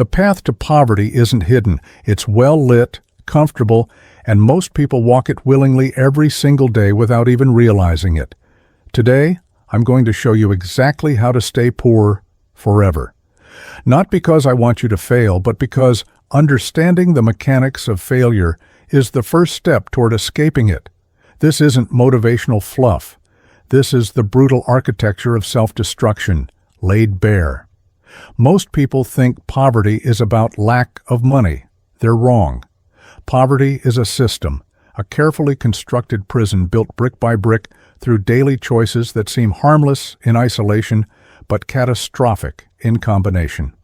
The path to poverty isn't hidden. It's well lit, comfortable, and most people walk it willingly every single day without even realizing it. Today, I'm going to show you exactly how to stay poor forever. Not because I want you to fail, but because understanding the mechanics of failure is the first step toward escaping it. This isn't motivational fluff. This is the brutal architecture of self-destruction, laid bare. Most people think poverty is about lack of money. They're wrong. Poverty is a system, a carefully constructed prison built brick by brick through daily choices that seem harmless in isolation, but catastrophic in combination.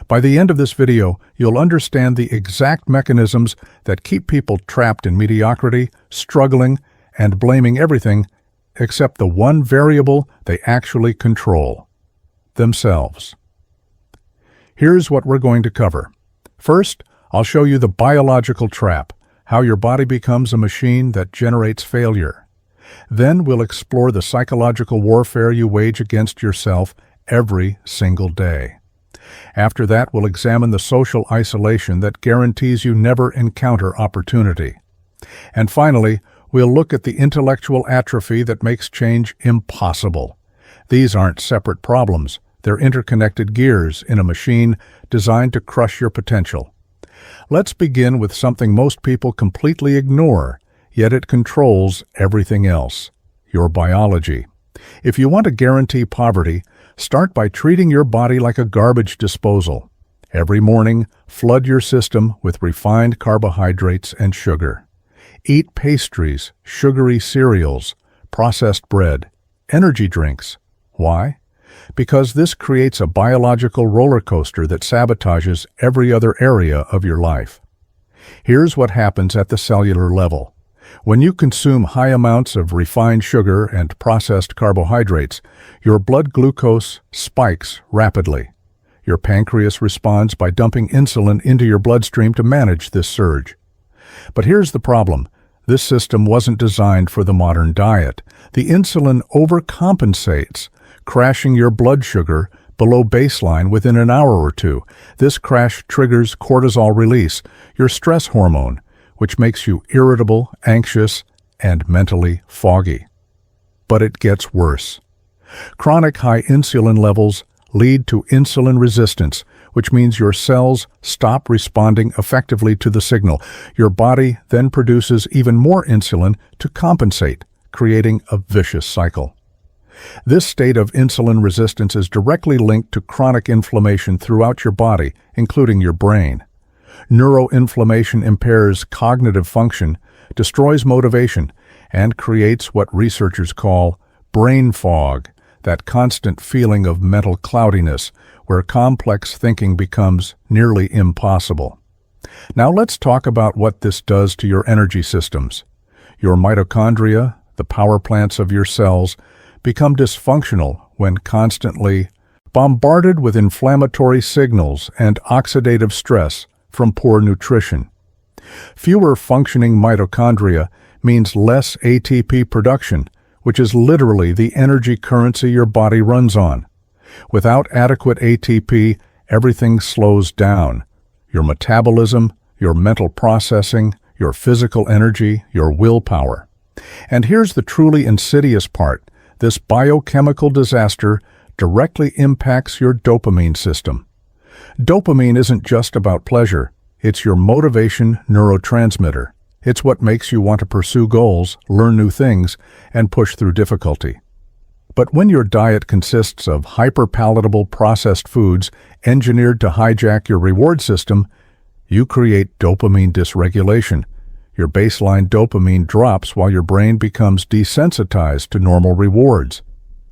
By the end of this video, you'll understand the exact mechanisms that keep people trapped in mediocrity, struggling, and blaming everything except the one variable they actually control: themselves. Here's what we're going to cover. First, I'll show you the biological trap, how your body becomes a machine that generates failure. Then we'll explore the psychological warfare you wage against yourself every single day. After that, we'll examine the social isolation that guarantees you never encounter opportunity. And finally, we'll look at the intellectual atrophy that makes change impossible. These aren't separate problems. They're interconnected gears in a machine designed to crush your potential. Let's begin with something most people completely ignore, yet it controls everything else: your biology. If you want to guarantee poverty, start by treating your body like a garbage disposal. Every morning, flood your system with refined carbohydrates and sugar. Eat pastries, sugary cereals, processed bread, energy drinks. Why? Because this creates a biological roller coaster that sabotages every other area of your life. Here's what happens at the cellular level. When you consume high amounts of refined sugar and processed carbohydrates, your blood glucose spikes rapidly. Your pancreas responds by dumping insulin into your bloodstream to manage this surge. But here's the problem. This system wasn't designed for the modern diet. The insulin overcompensates, crashing your blood sugar below baseline within an hour or two. This crash triggers cortisol release, your stress hormone, which makes you irritable, anxious, and mentally foggy. But it gets worse. Chronic high insulin levels lead to insulin resistance, which means your cells stop responding effectively to the signal. Your body then produces even more insulin to compensate, creating a vicious cycle. This state of insulin resistance is directly linked to chronic inflammation throughout your body, including your brain. Neuroinflammation impairs cognitive function, destroys motivation, and creates what researchers call brain fog, that constant feeling of mental cloudiness where complex thinking becomes nearly impossible. Now let's talk about what this does to your energy systems. Your mitochondria, the power plants of your cells, become dysfunctional when constantly bombarded with inflammatory signals and oxidative stress from poor nutrition. Fewer functioning mitochondria means less ATP production, which is literally the energy currency your body runs on. Without adequate ATP, everything slows down. Your metabolism, your mental processing, your physical energy, your willpower. And here's the truly insidious part. This biochemical disaster directly impacts your dopamine system. Dopamine isn't just about pleasure. It's your motivation neurotransmitter. It's what makes you want to pursue goals, learn new things, and push through difficulty. But when your diet consists of hyper-palatable processed foods engineered to hijack your reward system, you create dopamine dysregulation. Your baseline dopamine drops while your brain becomes desensitized to normal rewards.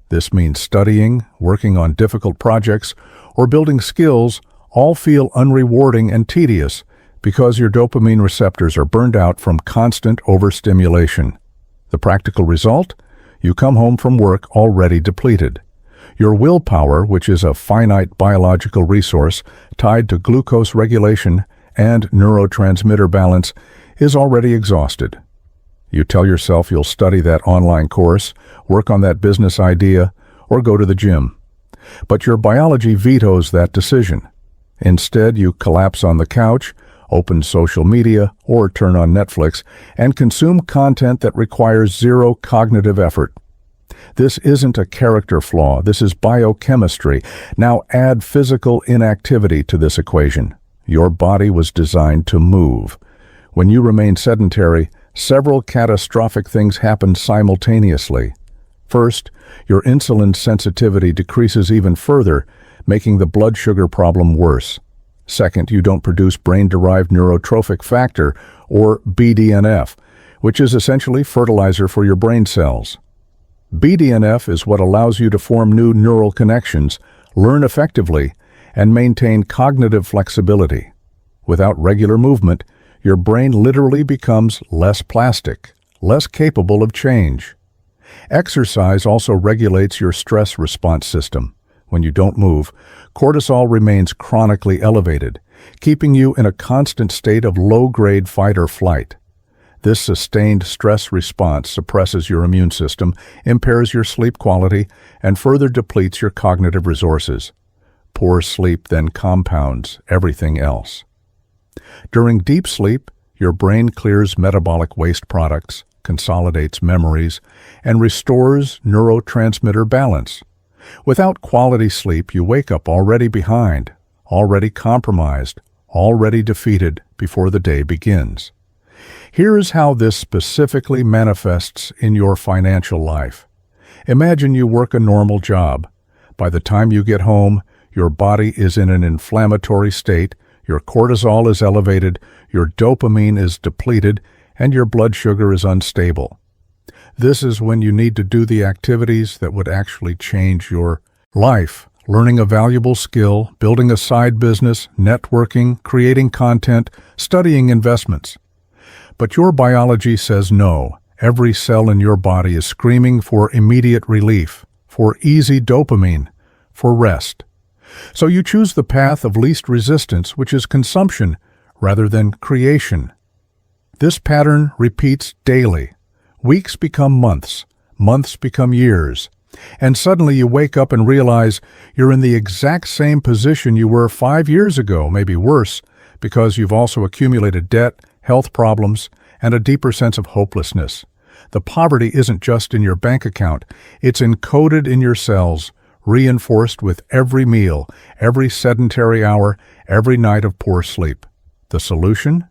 This means studying, working on difficult projects, or building skills all feel unrewarding and tedious because your dopamine receptors are burned out from constant overstimulation. The practical result? You come home from work already depleted. Your willpower, which is a finite biological resource tied to glucose regulation and neurotransmitter balance, is already exhausted. You tell yourself you'll study that online course, work on that business idea, or go to the gym. But your biology vetoes that decision. Instead, you collapse on the couch, open social media, or turn on Netflix and consume content that requires zero cognitive effort. This isn't a character flaw, this is biochemistry. Now add physical inactivity to this equation. Your body was designed to move. When you remain sedentary, several catastrophic things happen simultaneously. First, your insulin sensitivity decreases even further, making the blood sugar problem worse. Second, you don't produce brain-derived neurotrophic factor, or BDNF, which is essentially fertilizer for your brain cells. BDNF is what allows you to form new neural connections, learn effectively, and maintain cognitive flexibility. Without regular movement, your brain literally becomes less plastic, less capable of change. Exercise also regulates your stress response system. When you don't move, cortisol remains chronically elevated, keeping you in a constant state of low-grade fight or flight. This sustained stress response suppresses your immune system, impairs your sleep quality, and further depletes your cognitive resources. Poor sleep then compounds everything else. During deep sleep, your brain clears metabolic waste products, consolidates memories, and restores neurotransmitter balance. Without quality sleep, you wake up already behind, already compromised, already defeated before the day begins. Here's how this specifically manifests in your financial life. Imagine you work a normal job. By the time you get home, your body is in an inflammatory state, your cortisol is elevated, your dopamine is depleted, and your blood sugar is unstable. This is when you need to do the activities that would actually change your life. Learning a valuable skill, building a side business, networking, creating content, studying investments. But your biology says no. Every cell in your body is screaming for immediate relief, for easy dopamine, for rest. So you choose the path of least resistance, which is consumption, rather than creation. This pattern repeats daily. Weeks become months, months become years, and suddenly you wake up and realize you're in the exact same position you were 5 years ago, maybe worse, because you've also accumulated debt, health problems, and a deeper sense of hopelessness. The poverty isn't just in your bank account, it's encoded in your cells, reinforced with every meal, every sedentary hour, every night of poor sleep. The solution?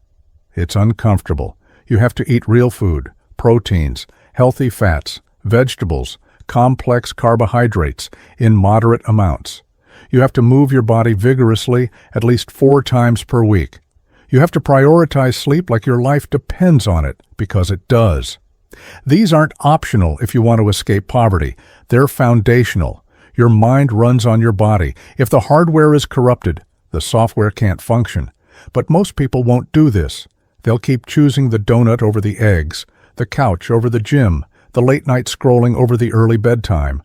It's uncomfortable. You have to eat real food, proteins, healthy fats, vegetables, complex carbohydrates in moderate amounts. You have to move your body vigorously at least 4 times per week. You have to prioritize sleep like your life depends on it, because it does. These aren't optional if you want to escape poverty. They're foundational. Your mind runs on your body. If the hardware is corrupted, the software can't function. But most people won't do this. They'll keep choosing the donut over the eggs, the couch over the gym, the late-night scrolling over the early bedtime.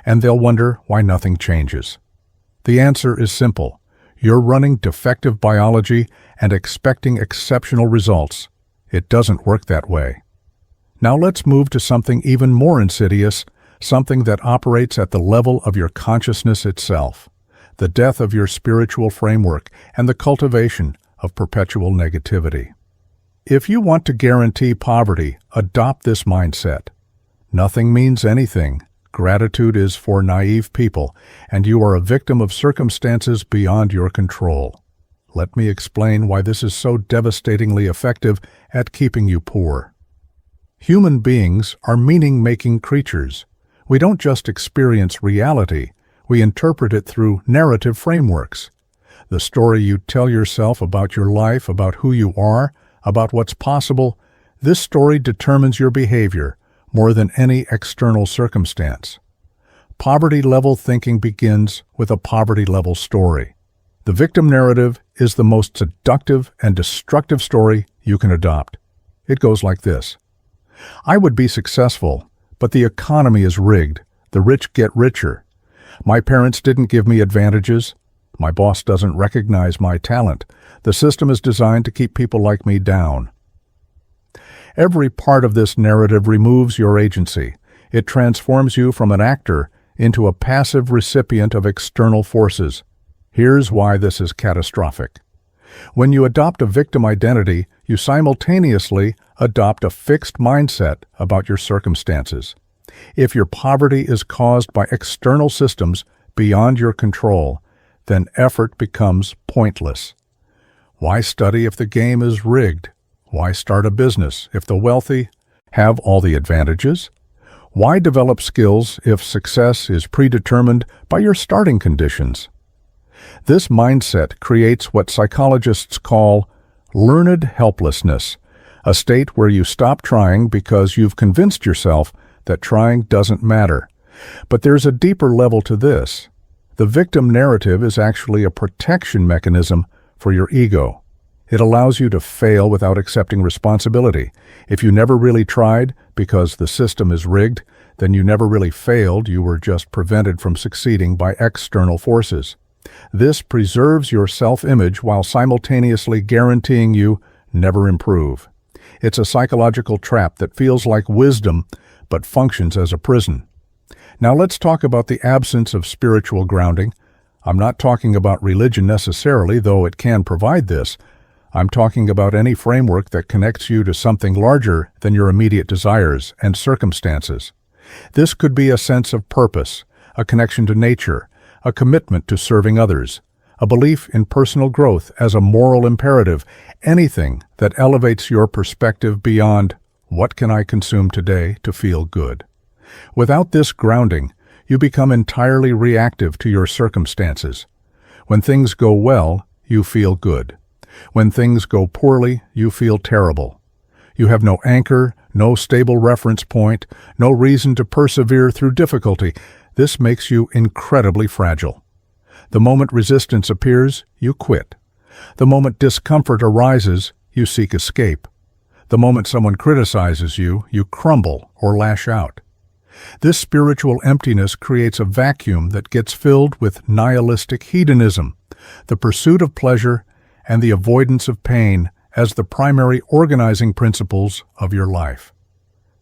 And they'll wonder why nothing changes. The answer is simple. You're running defective biology and expecting exceptional results. It doesn't work that way. Now let's move to something even more insidious, something that operates at the level of your consciousness itself, the death of your spiritual framework and the cultivation of perpetual negativity. If you want to guarantee poverty, adopt this mindset. Nothing means anything. Gratitude is for naive people, and you are a victim of circumstances beyond your control. Let me explain why this is so devastatingly effective at keeping you poor. Human beings are meaning-making creatures. We don't just experience reality, we interpret it through narrative frameworks. The story you tell yourself about your life, about who you are, about what's possible, this story determines your behavior more than any external circumstance. Poverty-level thinking begins with a poverty-level story. The victim narrative is the most seductive and destructive story you can adopt. It goes like this. I would be successful, but the economy is rigged. The rich get richer. My parents didn't give me advantages. My boss doesn't recognize my talent. The system is designed to keep people like me down. Every part of this narrative removes your agency. It transforms you from an actor into a passive recipient of external forces. Here's why this is catastrophic. When you adopt a victim identity, you simultaneously adopt a fixed mindset about your circumstances. If your poverty is caused by external systems beyond your control, then effort becomes pointless. Why study if the game is rigged? Why start a business if the wealthy have all the advantages? Why develop skills if success is predetermined by your starting conditions? This mindset creates what psychologists call learned helplessness, a state where you stop trying because you've convinced yourself that trying doesn't matter. But there's a deeper level to this. The victim narrative is actually a protection mechanism for your ego. It allows you to fail without accepting responsibility. If you never really tried because the system is rigged, then you never really failed, you were just prevented from succeeding by external forces. This preserves your self-image while simultaneously guaranteeing you never improve. It's a psychological trap that feels like wisdom but functions as a prison. Now let's talk about the absence of spiritual grounding. I'm not talking about religion necessarily, though it can provide this. I'm talking about any framework that connects you to something larger than your immediate desires and circumstances. This could be a sense of purpose, a connection to nature, a commitment to serving others, a belief in personal growth as a moral imperative, anything that elevates your perspective beyond what can I consume today to feel good. Without this grounding, you become entirely reactive to your circumstances. When things go well, you feel good. When things go poorly, you feel terrible. You have no anchor, no stable reference point, no reason to persevere through difficulty. This makes you incredibly fragile. The moment resistance appears, you quit. The moment discomfort arises, you seek escape. The moment someone criticizes you, you crumble or lash out. This spiritual emptiness creates a vacuum that gets filled with nihilistic hedonism, the pursuit of pleasure, and the avoidance of pain as the primary organizing principles of your life.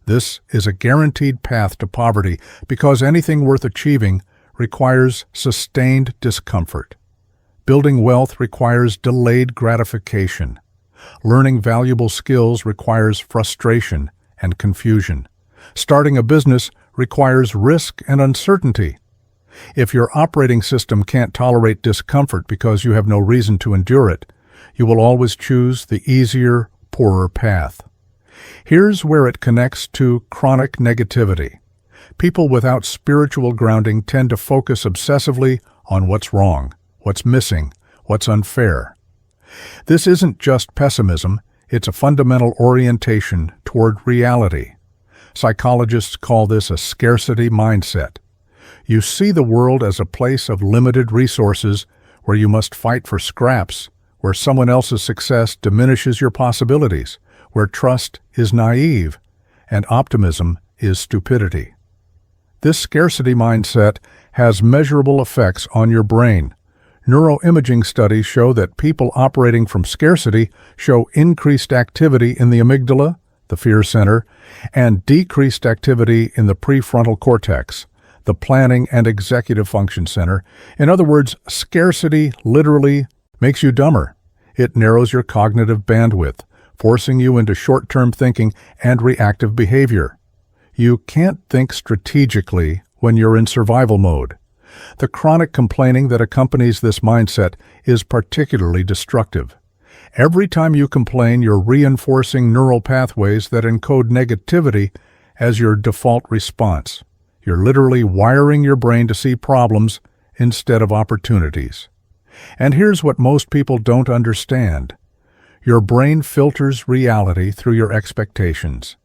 This is a guaranteed path to poverty because anything worth achieving requires sustained discomfort. Building wealth requires delayed gratification. Learning valuable skills requires frustration and confusion. Starting a business requires risk and uncertainty. If your operating system can't tolerate discomfort because you have no reason to endure it, you will always choose the easier, poorer path. Here's where it connects to chronic negativity. People without spiritual grounding tend to focus obsessively on what's wrong, what's missing, what's unfair. This isn't just pessimism, it's a fundamental orientation toward reality. Psychologists call this a scarcity mindset. You see the world as a place of limited resources where you must fight for scraps, where someone else's success diminishes your possibilities, where trust is naive and optimism is stupidity. This scarcity mindset has measurable effects on your brain. Neuroimaging studies show that people operating from scarcity show increased activity in the amygdala, the fear center, and decreased activity in the prefrontal cortex, the planning and executive function center. In other words, scarcity literally makes you dumber. It narrows your cognitive bandwidth, forcing you into short-term thinking and reactive behavior. You can't think strategically when you're in survival mode. The chronic complaining that accompanies this mindset is particularly destructive. Every time you complain, you're reinforcing neural pathways that encode negativity as your default response. You're literally wiring your brain to see problems instead of opportunities. And here's what most people don't understand. Your brain filters reality through your expectations.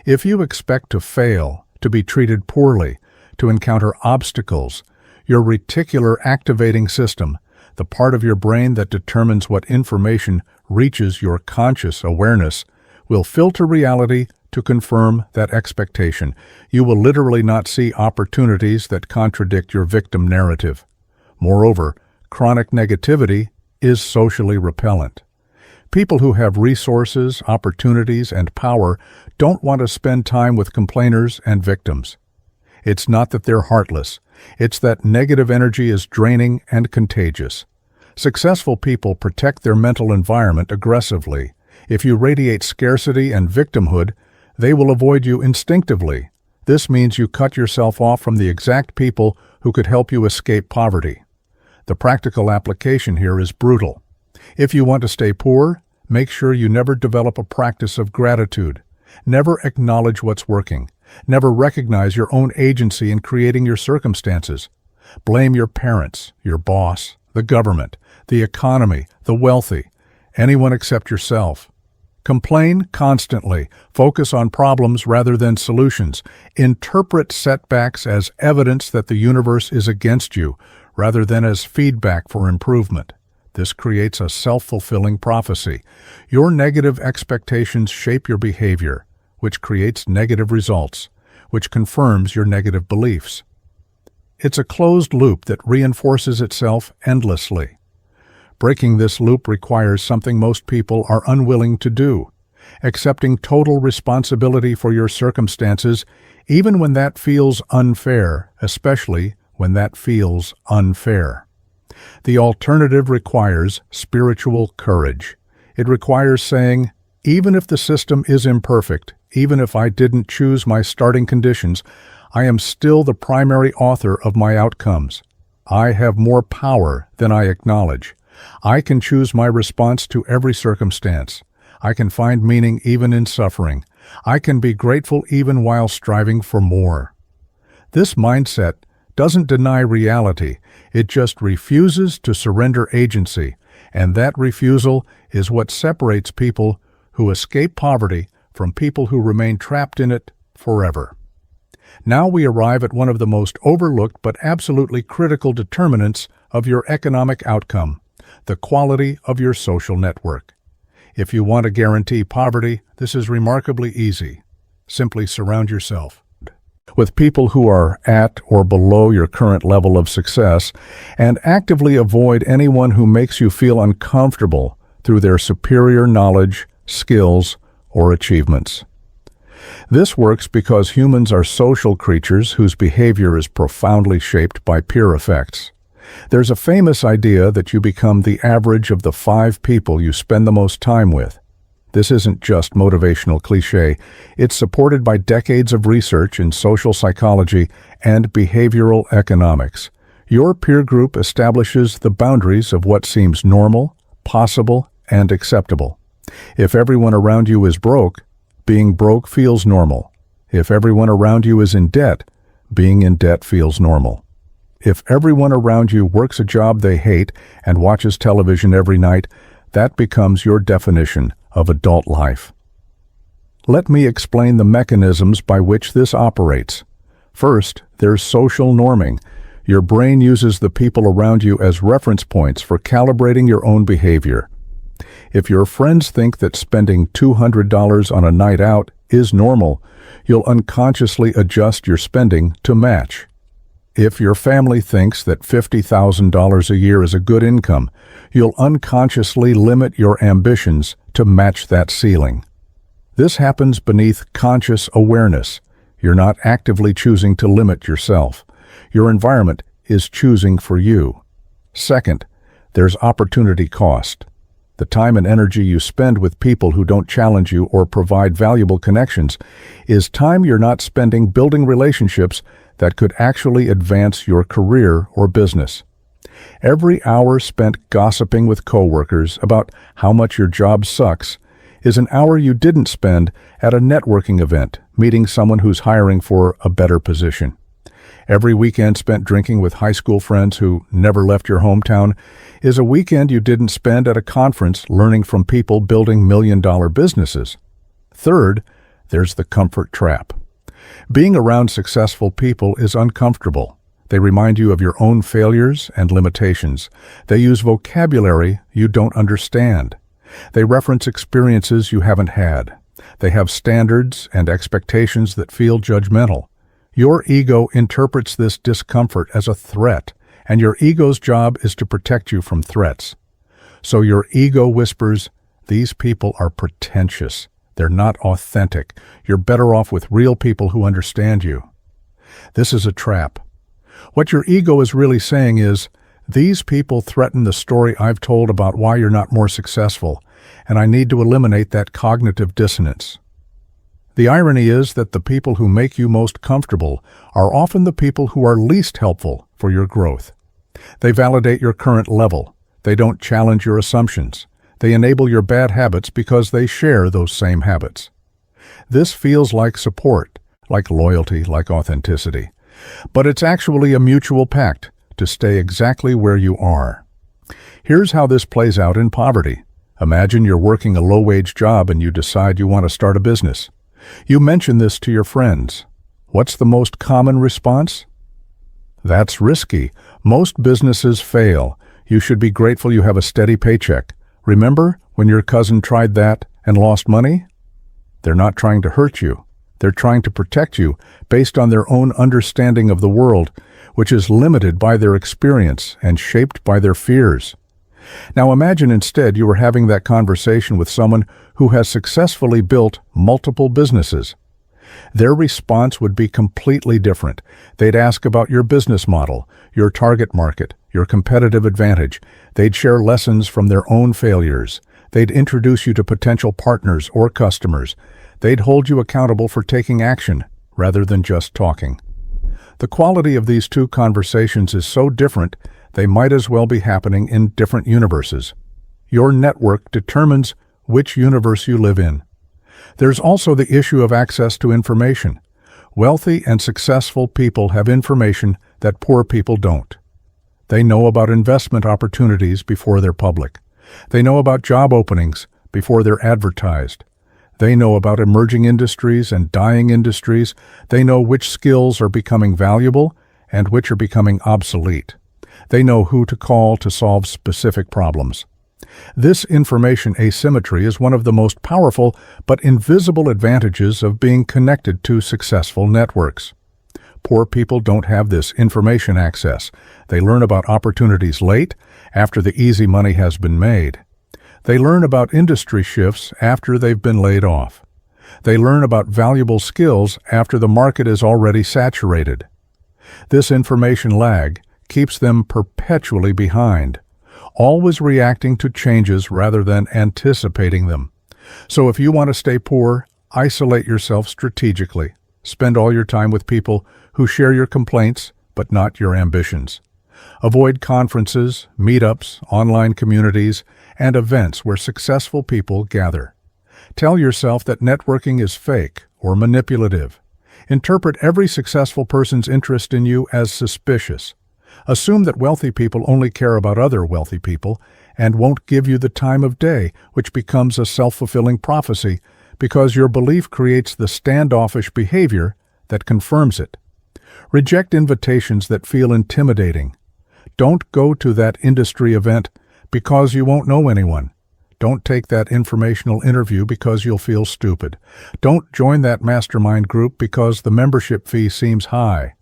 If you expect to fail, to be treated poorly, to encounter obstacles, your reticular activating system, the part of your brain that determines what information reaches your conscious awareness, will filter reality to confirm that expectation. You will literally not see opportunities that contradict your victim narrative. Moreover, chronic negativity is socially repellent. People who have resources, opportunities, and power don't want to spend time with complainers and victims. It's not that they're heartless. It's that negative energy is draining and contagious. Successful people protect their mental environment aggressively. If you radiate scarcity and victimhood, they will avoid you instinctively. This means you cut yourself off from the exact people who could help you escape poverty. The practical application here is brutal. If you want to stay poor, make sure you never develop a practice of gratitude. Never acknowledge what's working. Never recognize your own agency in creating your circumstances. Blame your parents, your boss, the government, the economy, the wealthy, anyone except yourself. Complain constantly. Focus on problems rather than solutions. Interpret setbacks as evidence that the universe is against you, rather than as feedback for improvement. This creates a self-fulfilling prophecy. Your negative expectations shape your behavior, which creates negative results, which confirms your negative beliefs. It's a closed loop that reinforces itself endlessly. Breaking this loop requires something most people are unwilling to do: accepting total responsibility for your circumstances, even when that feels unfair, especially when that feels unfair. The alternative requires spiritual courage. It requires saying, even if the system is imperfect, even if I didn't choose my starting conditions, I am still the primary author of my outcomes. I have more power than I acknowledge. I can choose my response to every circumstance. I can find meaning even in suffering. I can be grateful even while striving for more. This mindset doesn't deny reality, it just refuses to surrender agency, and that refusal is what separates people who escape poverty from people who remain trapped in it forever. Now we arrive at one of the most overlooked but absolutely critical determinants of your economic outcome: the quality of your social network. If you want to guarantee poverty, this is remarkably easy. Simply surround yourself with people who are at or below your current level of success, and actively avoid anyone who makes you feel uncomfortable through their superior knowledge, skills, or achievements. This works because humans are social creatures whose behavior is profoundly shaped by peer effects. There's a famous idea that you become the average of the 5 people you spend the most time with. This isn't just motivational cliché. It's supported by decades of research in social psychology and behavioral economics. Your peer group establishes the boundaries of what seems normal, possible, and acceptable. If everyone around you is broke, being broke feels normal. If everyone around you is in debt, being in debt feels normal. If everyone around you works a job they hate and watches television every night, that becomes your definition of adult life. Let me explain the mechanisms by which this operates. First, there's social norming. Your brain uses the people around you as reference points for calibrating your own behavior. If your friends think that spending $200 on a night out is normal, you'll unconsciously adjust your spending to match. If your family thinks that $50,000 a year is a good income, you'll unconsciously limit your ambitions to match that ceiling. This happens beneath conscious awareness. You're not actively choosing to limit yourself. Your environment is choosing for you. Second, there's opportunity cost. The time and energy you spend with people who don't challenge you or provide valuable connections is time you're not spending building relationships that could actually advance your career or business. Every hour spent gossiping with coworkers about how much your job sucks is an hour you didn't spend at a networking event, meeting someone who's hiring for a better position. Every weekend spent drinking with high school friends who never left your hometown is a weekend you didn't spend at a conference learning from people building million-dollar businesses. Third, there's the comfort trap. Being around successful people is uncomfortable. They remind you of your own failures and limitations. They use vocabulary you don't understand. They reference experiences you haven't had. They have standards and expectations that feel judgmental. Your ego interprets this discomfort as a threat, and your ego's job is to protect you from threats. So your ego whispers, "These people are pretentious. They're not authentic. You're better off with real people who understand you." This is a trap. What your ego is really saying is, these people threaten the story I've told about why you're not more successful, and I need to eliminate that cognitive dissonance. The irony is that the people who make you most comfortable are often the people who are least helpful for your growth. They validate your current level. They don't challenge your assumptions. They enable your bad habits because they share those same habits. This feels like support, like loyalty, like authenticity. But it's actually a mutual pact to stay exactly where you are. Here's how this plays out in poverty. Imagine you're working a low-wage job and you decide you want to start a business. You mention this to your friends. What's the most common response? That's risky. Most businesses fail. You should be grateful you have a steady paycheck. Remember when your cousin tried that and lost money? They're not trying to hurt you. They're trying to protect you based on their own understanding of the world, which is limited by their experience and shaped by their fears. Now imagine instead you were having that conversation with someone who has successfully built multiple businesses. Their response would be completely different. They'd ask about your business model, your target market, your competitive advantage. They'd share lessons from their own failures. They'd introduce you to potential partners or customers. They'd hold you accountable for taking action rather than just talking. The quality of these two conversations is so different, they might as well be happening in different universes. Your network determines which universe you live in. There's also the issue of access to information. Wealthy and successful people have information that poor people don't. They know about investment opportunities before they're public. They know about job openings before they're advertised. They know about emerging industries and dying industries. They know which skills are becoming valuable and which are becoming obsolete. They know who to call to solve specific problems. This information asymmetry is one of the most powerful but invisible advantages of being connected to successful networks. Poor people don't have this information access. They learn about opportunities late, after the easy money has been made. They learn about industry shifts after they've been laid off. They learn about valuable skills after the market is already saturated. This information lag keeps them perpetually behind, always reacting to changes rather than anticipating them. So if you want to stay poor, isolate yourself strategically. Spend all your time with people who share your complaints but not your ambitions. Avoid conferences, meetups, online communities, and events where successful people gather. Tell yourself that networking is fake or manipulative. Interpret every successful person's interest in you as suspicious. Assume that wealthy people only care about other wealthy people and won't give you the time of day, which becomes a self-fulfilling prophecy because your belief creates the standoffish behavior that confirms it. Reject invitations that feel intimidating. Don't go to that industry event because you won't know anyone. Don't take that informational interview because you'll feel stupid. Don't join that mastermind group because the membership fee seems high.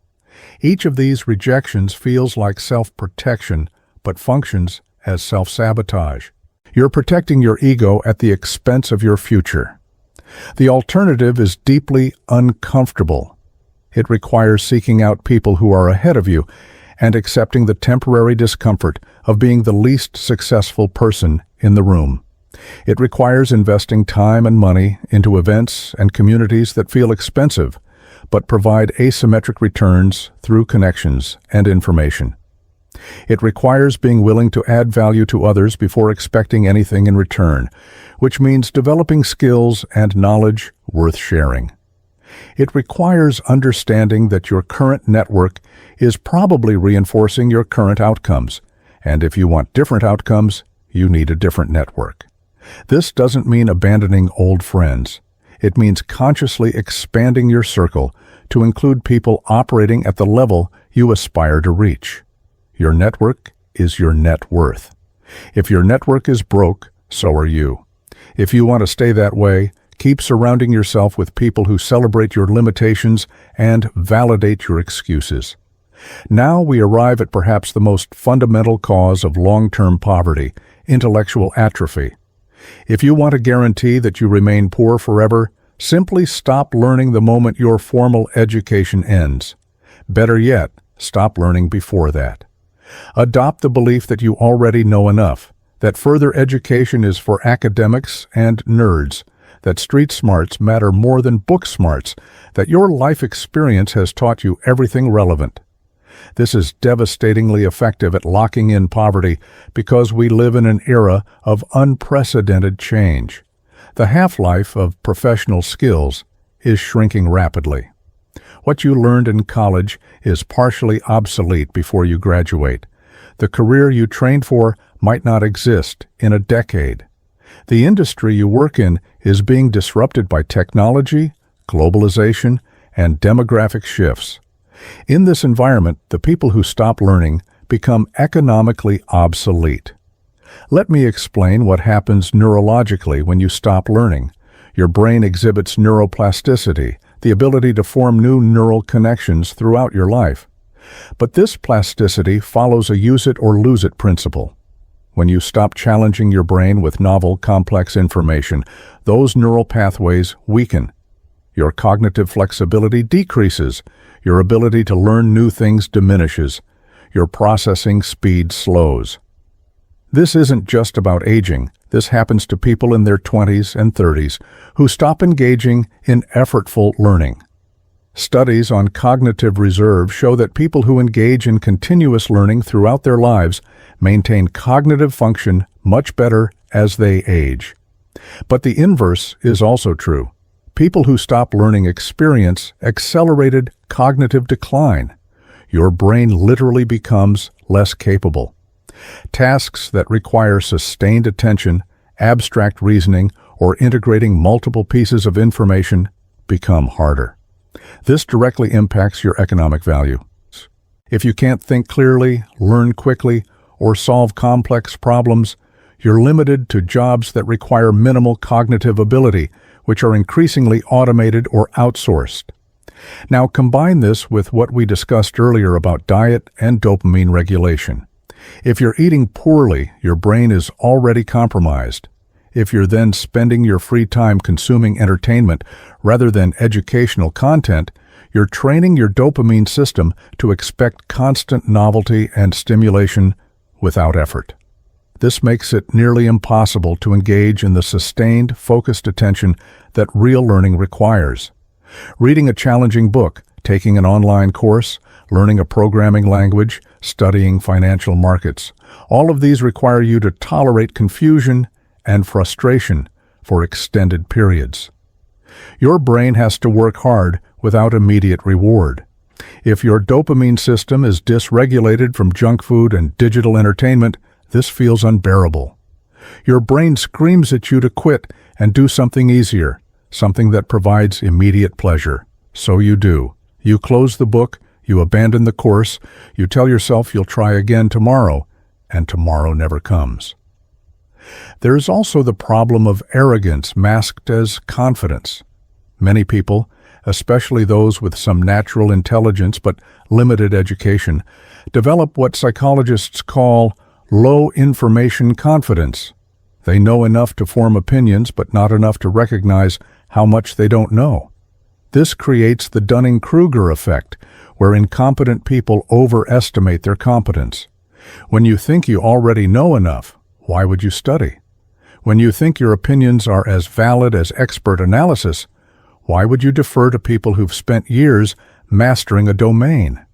Each of these rejections feels like self-protection, but functions as self-sabotage. You're protecting your ego at the expense of your future. The alternative is deeply uncomfortable. It requires seeking out people who are ahead of you and accepting the temporary discomfort of being the least successful person in the room. It requires investing time and money into events and communities that feel expensive, but provide asymmetric returns through connections and information. It requires being willing to add value to others before expecting anything in return, which means developing skills and knowledge worth sharing. It requires understanding that your current network is probably reinforcing your current outcomes, and if you want different outcomes, you need a different network. This doesn't mean abandoning old friends. It means consciously expanding your circle to include people operating at the level you aspire to reach. Your network is your net worth. If your network is broke, so are you. If you want to stay that way, keep surrounding yourself with people who celebrate your limitations and validate your excuses. Now we arrive at perhaps the most fundamental cause of long-term poverty, intellectual atrophy. If you want to guarantee that you remain poor forever, simply stop learning the moment your formal education ends. Better yet, stop learning before that. Adopt the belief that you already know enough, that further education is for academics and nerds, that street smarts matter more than book smarts, that your life experience has taught you everything relevant. This is devastatingly effective at locking in poverty because we live in an era of unprecedented change. The half-life of professional skills is shrinking rapidly. What you learned in college is partially obsolete before you graduate. The career you trained for might not exist in a decade. The industry you work in is being disrupted by technology, globalization, and demographic shifts. In this environment, the people who stop learning become economically obsolete. Let me explain what happens neurologically when you stop learning. Your brain exhibits neuroplasticity, the ability to form new neural connections throughout your life. But this plasticity follows a use-it-or-lose-it principle. When you stop challenging your brain with novel, complex information, those neural pathways weaken. Your cognitive flexibility decreases. Your ability to learn new things diminishes. Your processing speed slows. This isn't just about aging. This happens to people in their 20s and 30s who stop engaging in effortful learning. Studies on cognitive reserve show that people who engage in continuous learning throughout their lives maintain cognitive function much better as they age. But the inverse is also true. People who stop learning experience accelerated cognitive decline. Your brain literally becomes less capable. Tasks that require sustained attention, abstract reasoning, or integrating multiple pieces of information become harder. This directly impacts your economic value. If you can't think clearly, learn quickly, or solve complex problems, you're limited to jobs that require minimal cognitive ability, which are increasingly automated or outsourced. Now combine this with what we discussed earlier about diet and dopamine regulation. If you're eating poorly, your brain is already compromised. If you're then spending your free time consuming entertainment rather than educational content, you're training your dopamine system to expect constant novelty and stimulation without effort. This makes it nearly impossible to engage in the sustained, focused attention that real learning requires. Reading a challenging book, taking an online course, learning a programming language, studying financial markets, all of these require you to tolerate confusion and frustration for extended periods. Your brain has to work hard without immediate reward. If your dopamine system is dysregulated from junk food and digital entertainment, this feels unbearable. Your brain screams at you to quit and do something easier, something that provides immediate pleasure. So you do. You close the book, you abandon the course, you tell yourself you'll try again tomorrow, and tomorrow never comes. There is also the problem of arrogance masked as confidence. Many people, especially those with some natural intelligence but limited education, develop what psychologists call low information confidence. They know enough to form opinions but not enough to recognize how much they don't know. This creates the Dunning-Kruger effect, where incompetent people overestimate their competence. When you think you already know enough, why would you study? When you think your opinions are as valid as expert analysis, why would you defer to people who've spent years mastering a domain?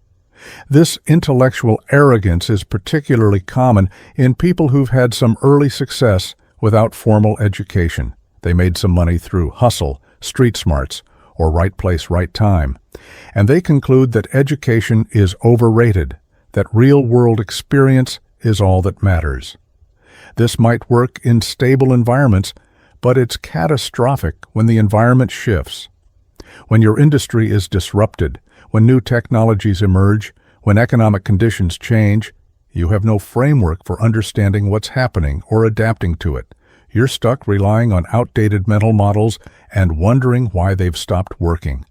This intellectual arrogance is particularly common in people who've had some early success without formal education. They made some money through hustle, street smarts, or right place, right time. And they conclude that education is overrated, that real-world experience is all that matters. This might work in stable environments, but it's catastrophic when the environment shifts. When your industry is disrupted, when new technologies emerge, when economic conditions change, you have no framework for understanding what's happening or adapting to it. You're stuck relying on outdated mental models and wondering why they've stopped working.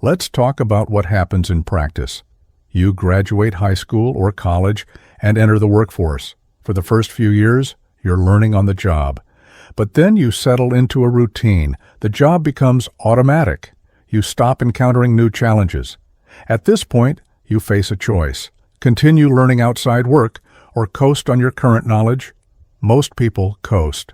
Let's talk about what happens in practice. You graduate high school or college and enter the workforce. For the first few years, you're learning on the job. But then you settle into a routine. The job becomes automatic. You stop encountering new challenges. At this point, you face a choice. Continue learning outside work or coast on your current knowledge. Most people coast.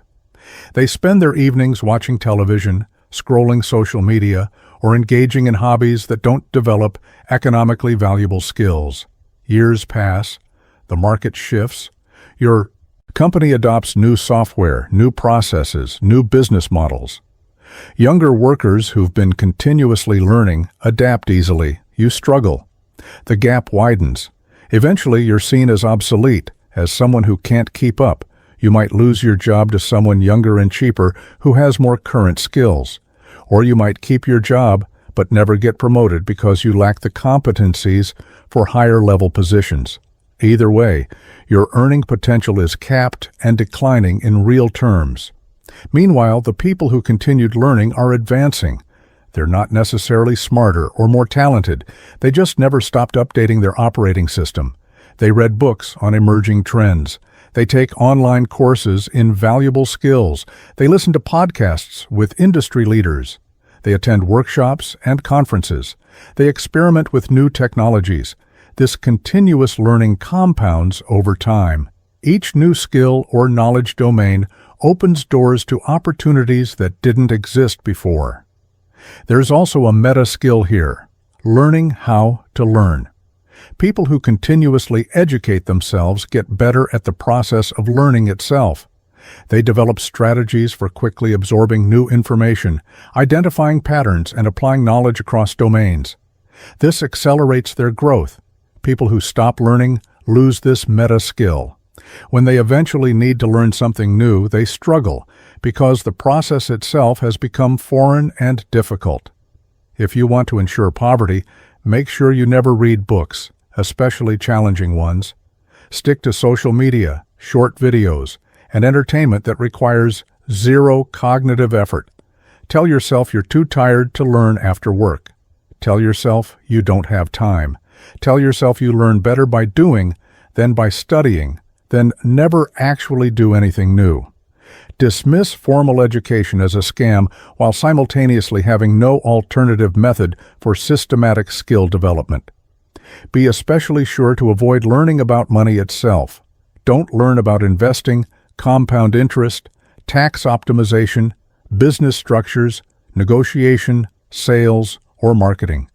They spend their evenings watching television, scrolling social media, or engaging in hobbies that don't develop economically valuable skills. Years pass, the market shifts, your company adopts new software, new processes, new business models. Younger workers who've been continuously learning adapt easily. You struggle. The gap widens. Eventually, you're seen as obsolete, as someone who can't keep up. You might lose your job to someone younger and cheaper who has more current skills. Or you might keep your job but never get promoted because you lack the competencies for higher-level positions. Either way, your earning potential is capped and declining in real terms. Meanwhile, the people who continued learning are advancing. They're not necessarily smarter or more talented. They just never stopped updating their operating system. They read books on emerging trends. They take online courses in valuable skills. They listen to podcasts with industry leaders. They attend workshops and conferences. They experiment with new technologies. This continuous learning compounds over time. Each new skill or knowledge domain opens doors to opportunities that didn't exist before. There's also a meta skill here, learning how to learn. People who continuously educate themselves get better at the process of learning itself. They develop strategies for quickly absorbing new information, identifying patterns, and applying knowledge across domains. This accelerates their growth. People who stop learning lose this meta skill. When they eventually need to learn something new, they struggle because the process itself has become foreign and difficult. If you want to ensure poverty, make sure you never read books, especially challenging ones. Stick to social media, short videos, and entertainment that requires zero cognitive effort. Tell yourself you're too tired to learn after work. Tell yourself you don't have time. Tell yourself you learn better by doing than by studying. Then never actually do anything new. Dismiss formal education as a scam while simultaneously having no alternative method for systematic skill development. Be especially sure to avoid learning about money itself. Don't learn about investing, compound interest, tax optimization, business structures, negotiation, sales, or marketing.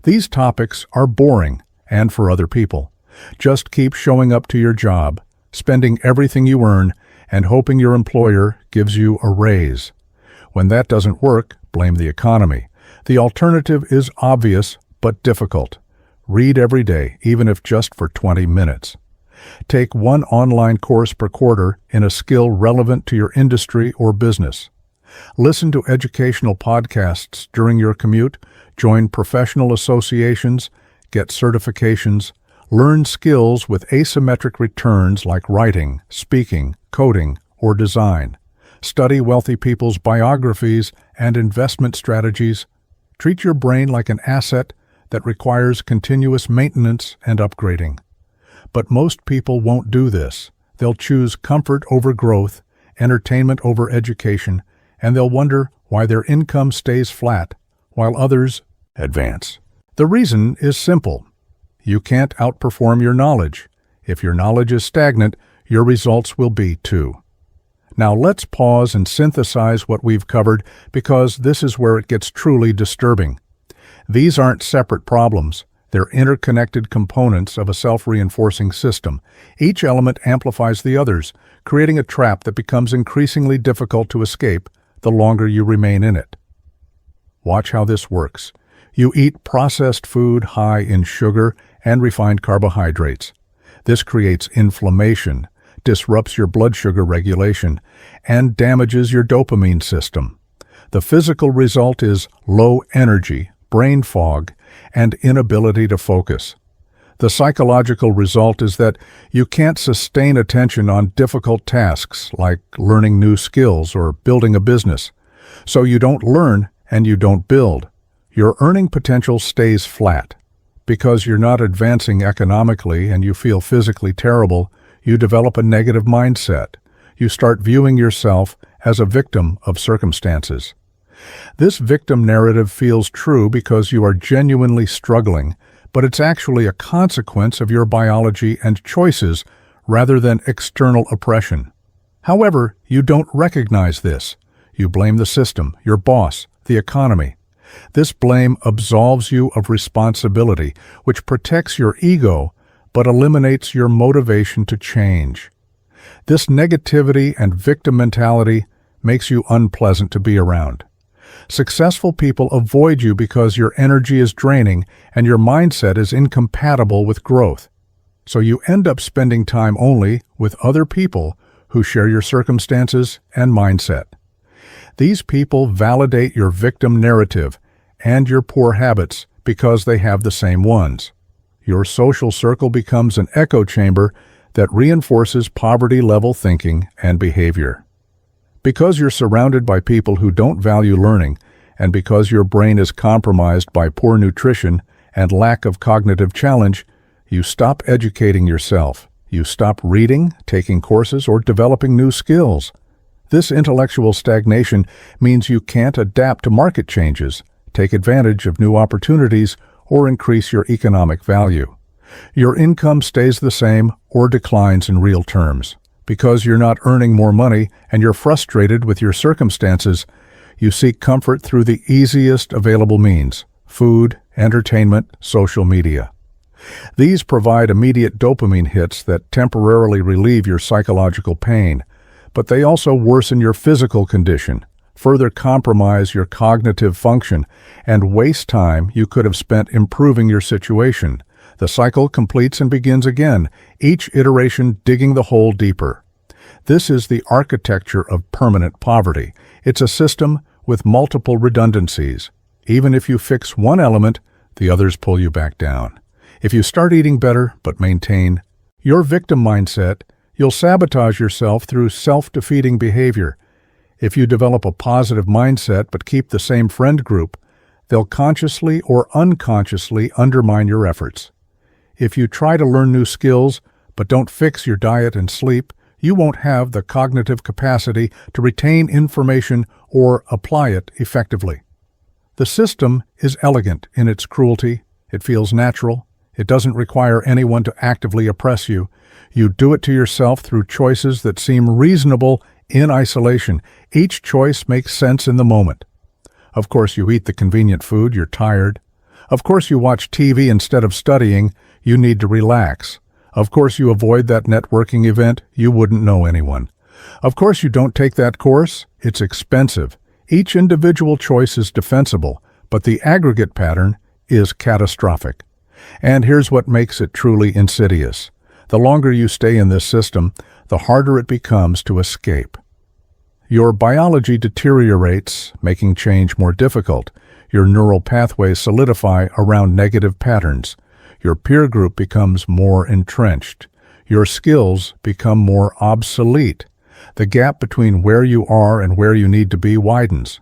These topics are boring, and for other people. Just keep showing up to your job, spending everything you earn, and hoping your employer gives you a raise. When that doesn't work, blame the economy. The alternative is obvious but difficult. Read every day, even if just for 20 minutes. Take one online course per quarter in a skill relevant to your industry or business. Listen to educational podcasts during your commute, join professional associations, get certifications, learn skills with asymmetric returns like writing, speaking, coding, or design. Study wealthy people's biographies and investment strategies. Treat your brain like an asset that requires continuous maintenance and upgrading. But most people won't do this. They'll choose comfort over growth, entertainment over education, and they'll wonder why their income stays flat while others advance. The reason is simple. You can't outperform your knowledge. If your knowledge is stagnant, your results will be too. Now let's pause and synthesize what we've covered because this is where it gets truly disturbing. These aren't separate problems. They're interconnected components of a self-reinforcing system. Each element amplifies the others, creating a trap that becomes increasingly difficult to escape the longer you remain in it. Watch how this works. You eat processed food high in sugar and refined carbohydrates. This creates inflammation, disrupts your blood sugar regulation, and damages your dopamine system. The physical result is low energy, brain fog, and inability to focus. The psychological result is that you can't sustain attention on difficult tasks like learning new skills or building a business. So you don't learn and you don't build. Your earning potential stays flat. Because you're not advancing economically and you feel physically terrible, you develop a negative mindset. You start viewing yourself as a victim of circumstances. This victim narrative feels true because you are genuinely struggling, but it's actually a consequence of your biology and choices rather than external oppression. However, you don't recognize this. You blame the system, your boss, the economy. This blame absolves you of responsibility, which protects your ego but eliminates your motivation to change. This negativity and victim mentality makes you unpleasant to be around. Successful people avoid you because your energy is draining and your mindset is incompatible with growth. So you end up spending time only with other people who share your circumstances and mindset. These people validate your victim narrative and your poor habits because they have the same ones. Your social circle becomes an echo chamber that reinforces poverty-level thinking and behavior. Because you're surrounded by people who don't value learning, and because your brain is compromised by poor nutrition and lack of cognitive challenge, you stop educating yourself. You stop reading, taking courses, or developing new skills. This intellectual stagnation means you can't adapt to market changes, take advantage of new opportunities, or increase your economic value. Your income stays the same or declines in real terms. Because you're not earning more money and you're frustrated with your circumstances, you seek comfort through the easiest available means: food, entertainment, social media. These provide immediate dopamine hits that temporarily relieve your psychological pain, but they also worsen your physical condition, further compromise your cognitive function, and waste time you could have spent improving your situation. The cycle completes and begins again, each iteration digging the hole deeper. This is the architecture of permanent poverty. It's a system with multiple redundancies. Even if you fix one element, the others pull you back down. If you start eating better but maintain your victim mindset, you'll sabotage yourself through self-defeating behavior. If you develop a positive mindset but keep the same friend group, they'll consciously or unconsciously undermine your efforts. If you try to learn new skills but don't fix your diet and sleep, you won't have the cognitive capacity to retain information or apply it effectively. The system is elegant in its cruelty. It feels natural. It doesn't require anyone to actively oppress you. You do it to yourself through choices that seem reasonable in isolation. Each choice makes sense in the moment. Of course, you eat the convenient food, you're tired. Of course, you watch TV instead of studying, you need to relax. Of course, you avoid that networking event, you wouldn't know anyone. Of course, you don't take that course, it's expensive. Each individual choice is defensible, but the aggregate pattern is catastrophic. And here's what makes it truly insidious. The longer you stay in this system, the harder it becomes to escape. Your biology deteriorates, making change more difficult. Your neural pathways solidify around negative patterns. Your peer group becomes more entrenched. Your skills become more obsolete. The gap between where you are and where you need to be widens.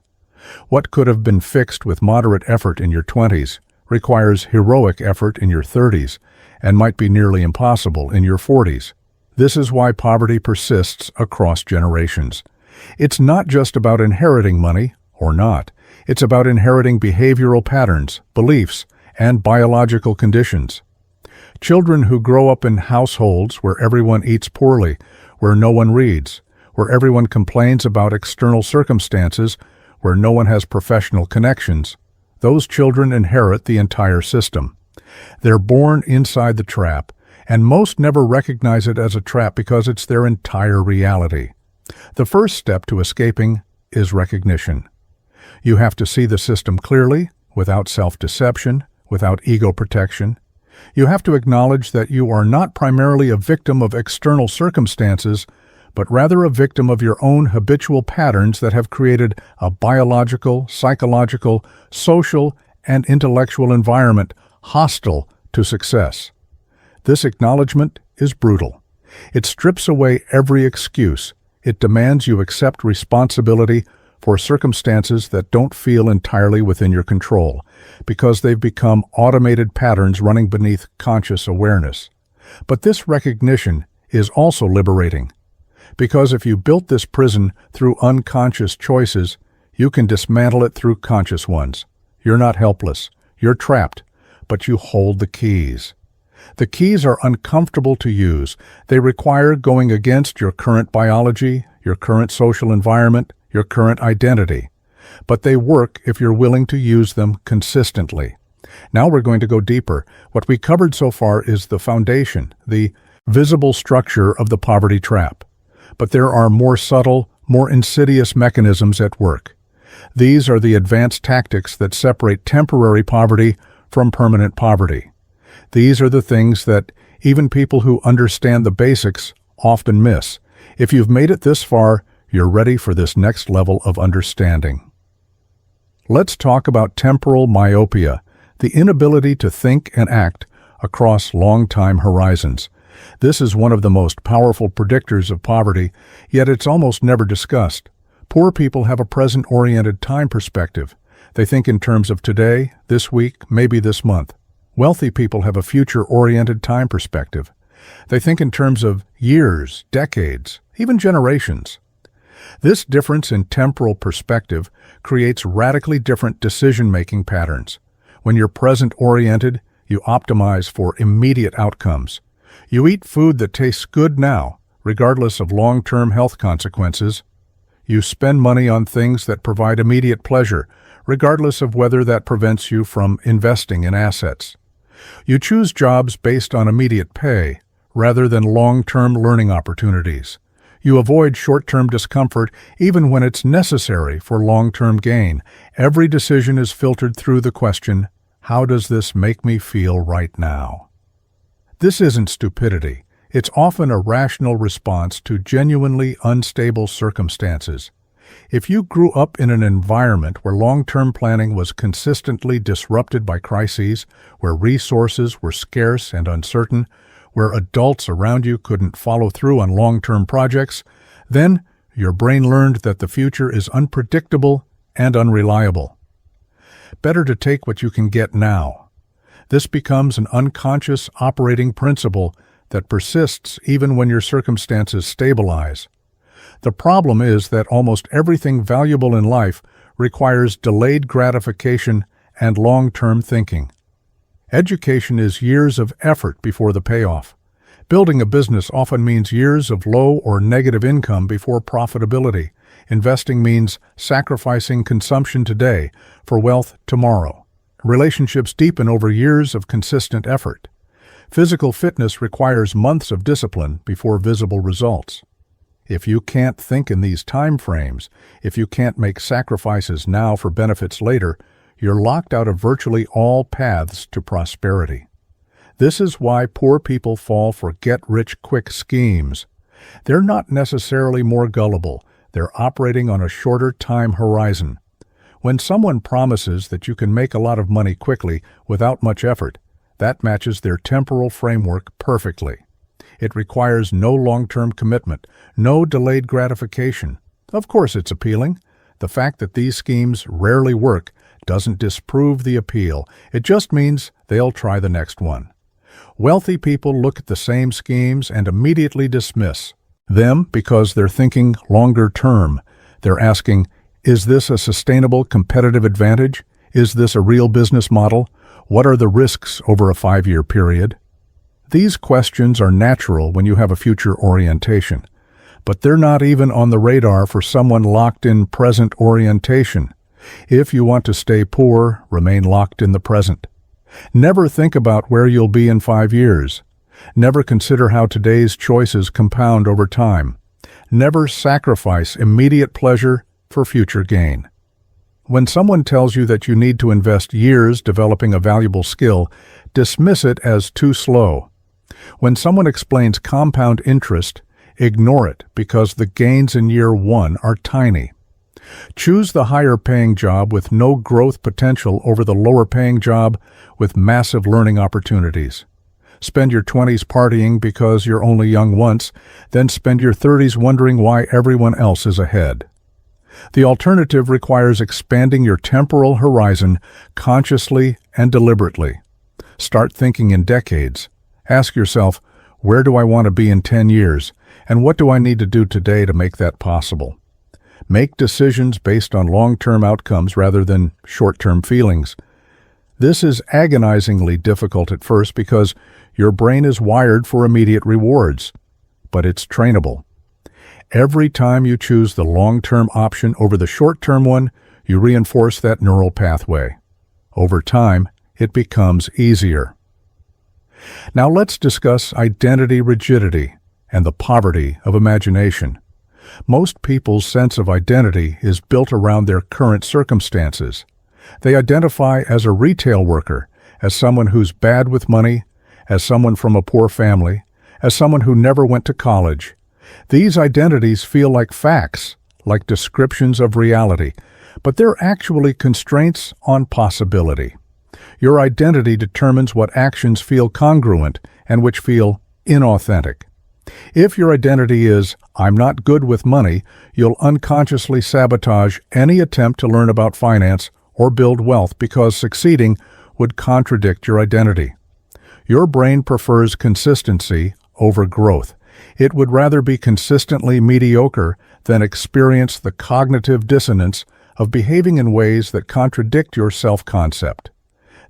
What could have been fixed with moderate effort in your 20s requires heroic effort in your 30s and might be nearly impossible in your 40s. This is why poverty persists across generations. It's not just about inheriting money, or not. It's about inheriting behavioral patterns, beliefs, and biological conditions. Children who grow up in households where everyone eats poorly, where no one reads, where everyone complains about external circumstances, where no one has professional connections, those children inherit the entire system. They're born inside the trap, and most never recognize it as a trap because it's their entire reality. The first step to escaping is recognition. You have to see the system clearly, without self-deception, without ego protection. You have to acknowledge that you are not primarily a victim of external circumstances, but rather a victim of your own habitual patterns that have created a biological, psychological, social, and intellectual environment hostile to success. This acknowledgement is brutal. It strips away every excuse. It demands you accept responsibility for circumstances that don't feel entirely within your control, because they've become automated patterns running beneath conscious awareness. But this recognition is also liberating, because if you built this prison through unconscious choices, you can dismantle it through conscious ones. You're not helpless. You're trapped, but you hold the keys. The keys are uncomfortable to use. They require going against your current biology, your current social environment, your current identity. But they work if you're willing to use them consistently. Now we're going to go deeper. What we covered so far is the foundation, the visible structure of the poverty trap. But there are more subtle, more insidious mechanisms at work. These are the advanced tactics that separate temporary poverty from permanent poverty. These are the things that even people who understand the basics often miss. If you've made it this far, you're ready for this next level of understanding. Let's talk about temporal myopia, the inability to think and act across long time horizons. This is one of the most powerful predictors of poverty, yet it's almost never discussed. Poor people have a present-oriented time perspective. They think in terms of today, this week, maybe this month. Wealthy people have a future-oriented time perspective. They think in terms of years, decades, even generations. This difference in temporal perspective creates radically different decision-making patterns. When you're present-oriented, you optimize for immediate outcomes. You eat food that tastes good now, regardless of long-term health consequences. You spend money on things that provide immediate pleasure, regardless of whether that prevents you from investing in assets. You choose jobs based on immediate pay, rather than long-term learning opportunities. You avoid short-term discomfort even when it's necessary for long-term gain. Every decision is filtered through the question, how does this make me feel right now? This isn't stupidity. It's often a rational response to genuinely unstable circumstances. If you grew up in an environment where long-term planning was consistently disrupted by crises, where resources were scarce and uncertain, where adults around you couldn't follow through on long-term projects, then your brain learned that the future is unpredictable and unreliable. Better to take what you can get now. This becomes an unconscious operating principle that persists even when your circumstances stabilize. The problem is that almost everything valuable in life requires delayed gratification and long-term thinking. Education is years of effort before the payoff. Building a business often means years of low or negative income before profitability. Investing means sacrificing consumption today for wealth tomorrow. Relationships deepen over years of consistent effort. Physical fitness requires months of discipline before visible results. If you can't think in these time frames, if you can't make sacrifices now for benefits later, you're locked out of virtually all paths to prosperity. This is why poor people fall for get-rich-quick schemes. They're not necessarily more gullible. They're operating on a shorter time horizon. When someone promises that you can make a lot of money quickly without much effort, that matches their temporal framework perfectly. It requires no long-term commitment, no delayed gratification. Of course it's appealing. The fact that these schemes rarely work doesn't disprove the appeal. It just means they'll try the next one. Wealthy people look at the same schemes and immediately dismiss them because they're thinking longer term. They're asking, is this a sustainable competitive advantage? Is this a real business model? What are the risks over a 5-year period? These questions are natural when you have a future orientation, but they're not even on the radar for someone locked in present orientation. If you want to stay poor, remain locked in the present. Never think about where you'll be in 5 years. Never consider how today's choices compound over time. Never sacrifice immediate pleasure for future gain. When someone tells you that you need to invest years developing a valuable skill, dismiss it as too slow. When someone explains compound interest, ignore it because the gains in year 1 are tiny. Choose the higher-paying job with no growth potential over the lower-paying job with massive learning opportunities. Spend your 20s partying because you're only young once, then spend your 30s wondering why everyone else is ahead. The alternative requires expanding your temporal horizon consciously and deliberately. Start thinking in decades. Ask yourself, where do I want to be in 10 years, and what do I need to do today to make that possible? Make decisions based on long-term outcomes rather than short-term feelings. This is agonizingly difficult at first because your brain is wired for immediate rewards, but it's trainable. Every time you choose the long-term option over the short-term one, you reinforce that neural pathway. Over time, it becomes easier. Now let's discuss identity rigidity and the poverty of imagination. Most people's sense of identity is built around their current circumstances. They identify as a retail worker, as someone who's bad with money, as someone from a poor family, as someone who never went to college. These identities feel like facts, like descriptions of reality, but they're actually constraints on possibility. Your identity determines what actions feel congruent and which feel inauthentic. If your identity is, "I'm not good with money," you'll unconsciously sabotage any attempt to learn about finance or build wealth because succeeding would contradict your identity. Your brain prefers consistency over growth. It would rather be consistently mediocre than experience the cognitive dissonance of behaving in ways that contradict your self-concept.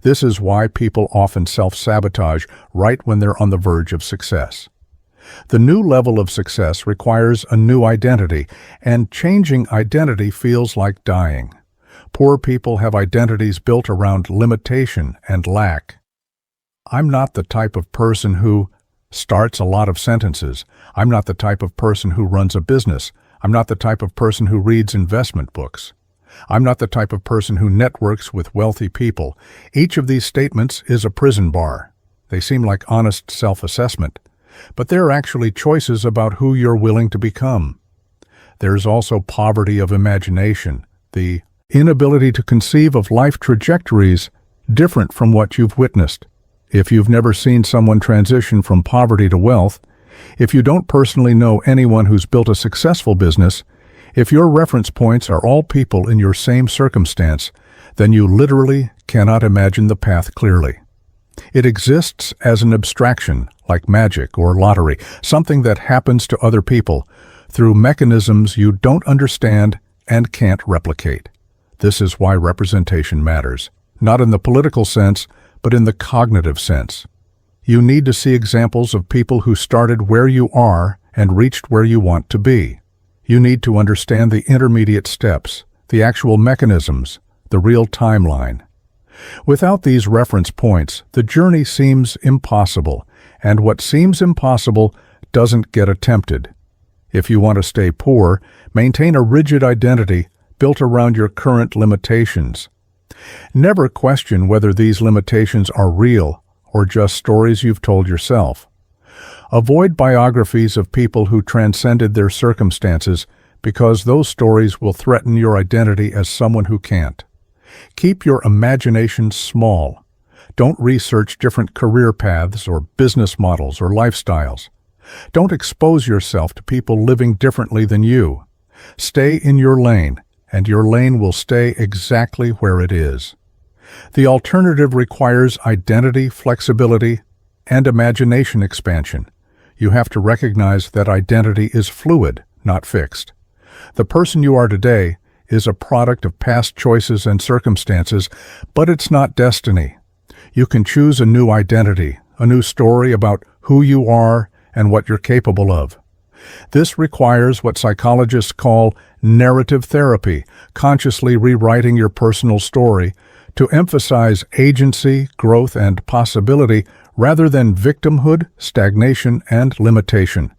This is why people often self-sabotage right when they're on the verge of success. The new level of success requires a new identity, and changing identity feels like dying. Poor people have identities built around limitation and lack. I'm not the type of person who starts a lot of sentences. I'm not the type of person who runs a business. I'm not the type of person who reads investment books. I'm not the type of person who networks with wealthy people. Each of these statements is a prison bar. They seem like honest self-assessment, but they're actually choices about who you're willing to become. There's also poverty of imagination, the inability to conceive of life trajectories different from what you've witnessed. If you've never seen someone transition from poverty to wealth, if you don't personally know anyone who's built a successful business, if your reference points are all people in your same circumstance, then you literally cannot imagine the path clearly. It exists as an abstraction, like magic or lottery, something that happens to other people through mechanisms you don't understand and can't replicate. This is why representation matters, not in the political sense, but in the cognitive sense. You need to see examples of people who started where you are and reached where you want to be. You need to understand the intermediate steps, the actual mechanisms, the real timeline. Without these reference points, the journey seems impossible, and what seems impossible doesn't get attempted. If you want to stay poor, maintain a rigid identity built around your current limitations. Never question whether these limitations are real or just stories you've told yourself. Avoid biographies of people who transcended their circumstances because those stories will threaten your identity as someone who can't. Keep your imagination small. Don't research different career paths or business models or lifestyles. Don't expose yourself to people living differently than you. Stay in your lane, and your lane will stay exactly where it is. The alternative requires identity, flexibility, and imagination expansion. You have to recognize that identity is fluid, not fixed. The person you are today is a product of past choices and circumstances, but it's not destiny. You can choose a new identity, a new story about who you are and what you're capable of. This requires what psychologists call narrative therapy, consciously rewriting your personal story to emphasize agency, growth, and possibility rather than victimhood, stagnation, and limitation.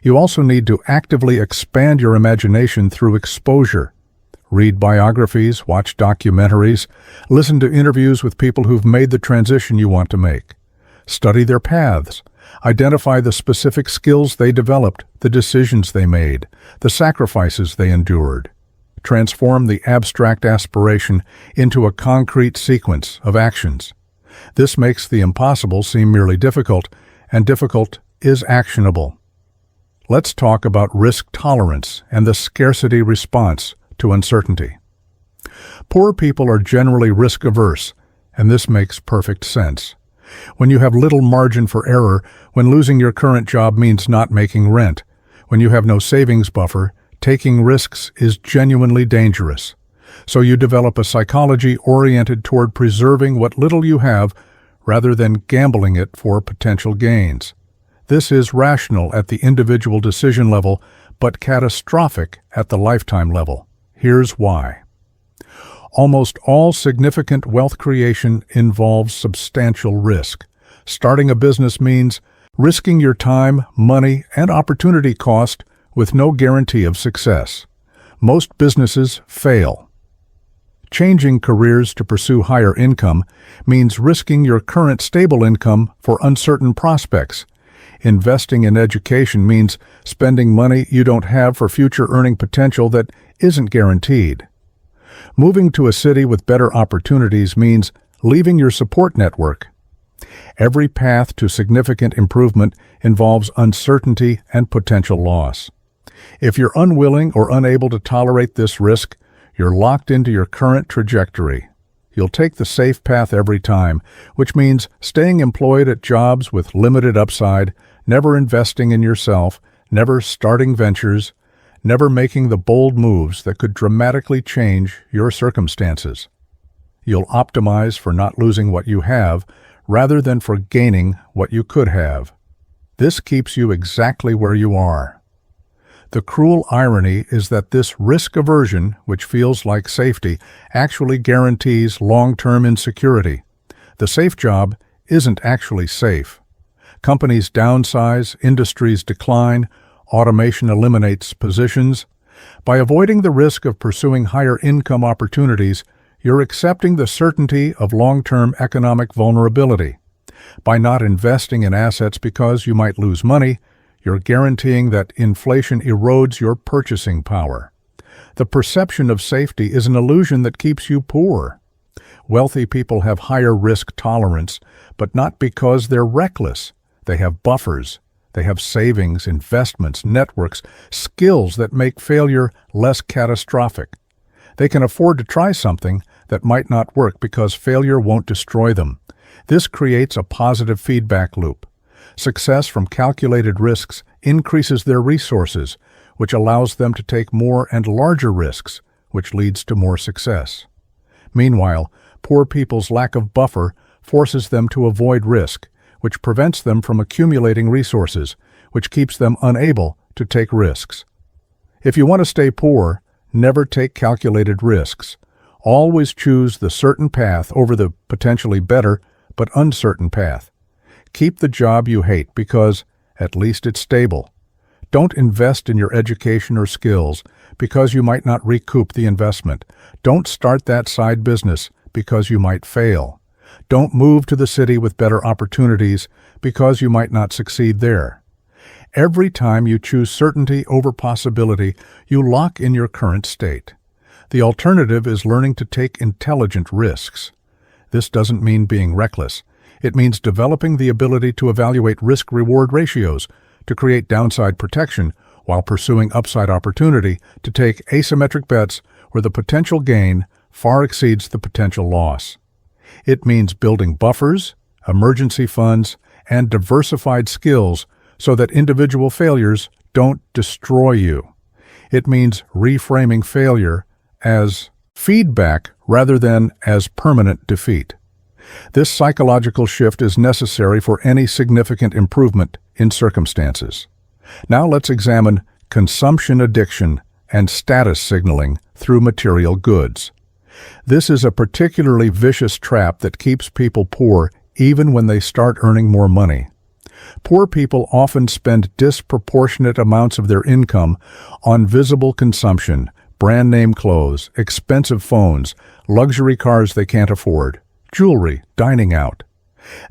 You also need to actively expand your imagination through exposure. Read biographies, watch documentaries, listen to interviews with people who've made the transition you want to make. Study their paths. Identify the specific skills they developed, the decisions they made, the sacrifices they endured. Transform the abstract aspiration into a concrete sequence of actions. This makes the impossible seem merely difficult, and difficult is actionable. Let's talk about risk tolerance and the scarcity response to uncertainty. Poor people are generally risk-averse, and this makes perfect sense. When you have little margin for error, when losing your current job means not making rent, when you have no savings buffer, taking risks is genuinely dangerous. So you develop a psychology oriented toward preserving what little you have rather than gambling it for potential gains. This is rational at the individual decision level, but catastrophic at the lifetime level. Here's why. Almost all significant wealth creation involves substantial risk. Starting a business means risking your time, money, and opportunity cost with no guarantee of success. Most businesses fail. Changing careers to pursue higher income means risking your current stable income for uncertain prospects. Investing in education means spending money you don't have for future earning potential that isn't guaranteed. Moving to a city with better opportunities means leaving your support network. Every path to significant improvement involves uncertainty and potential loss. If you're unwilling or unable to tolerate this risk, you're locked into your current trajectory. You'll take the safe path every time, which means staying employed at jobs with limited upside, never investing in yourself, never starting ventures, never making the bold moves that could dramatically change your circumstances. You'll optimize for not losing what you have rather than for gaining what you could have. This keeps you exactly where you are. The cruel irony is that this risk aversion, which feels like safety, actually guarantees long-term insecurity. The safe job isn't actually safe. Companies downsize, industries decline, automation eliminates positions. By avoiding the risk of pursuing higher income opportunities, you're accepting the certainty of long-term economic vulnerability. By not investing in assets because you might lose money, you're guaranteeing that inflation erodes your purchasing power. The perception of safety is an illusion that keeps you poor. Wealthy people have higher risk tolerance, but not because they're reckless. They have buffers. They have savings, investments, networks, skills that make failure less catastrophic. They can afford to try something that might not work because failure won't destroy them. This creates a positive feedback loop. Success from calculated risks increases their resources, which allows them to take more and larger risks, which leads to more success. Meanwhile, poor people's lack of buffer forces them to avoid risk, which prevents them from accumulating resources, which keeps them unable to take risks. If you want to stay poor, never take calculated risks. Always choose the certain path over the potentially better but uncertain path. Keep the job you hate because at least it's stable. Don't invest in your education or skills because you might not recoup the investment. Don't start that side business because you might fail. Don't move to the city with better opportunities because you might not succeed there. Every time you choose certainty over possibility, you lock in your current state. The alternative is learning to take intelligent risks. This doesn't mean being reckless. It means developing the ability to evaluate risk-reward ratios, to create downside protection while pursuing upside opportunity, to take asymmetric bets where the potential gain far exceeds the potential loss. It means building buffers, emergency funds, and diversified skills so that individual failures don't destroy you. It means reframing failure as feedback rather than as permanent defeat. This psychological shift is necessary for any significant improvement in circumstances. Now let's examine consumption addiction and status signaling through material goods. This is a particularly vicious trap that keeps people poor even when they start earning more money. Poor people often spend disproportionate amounts of their income on visible consumption, brand-name clothes, expensive phones, luxury cars they can't afford, jewelry, dining out.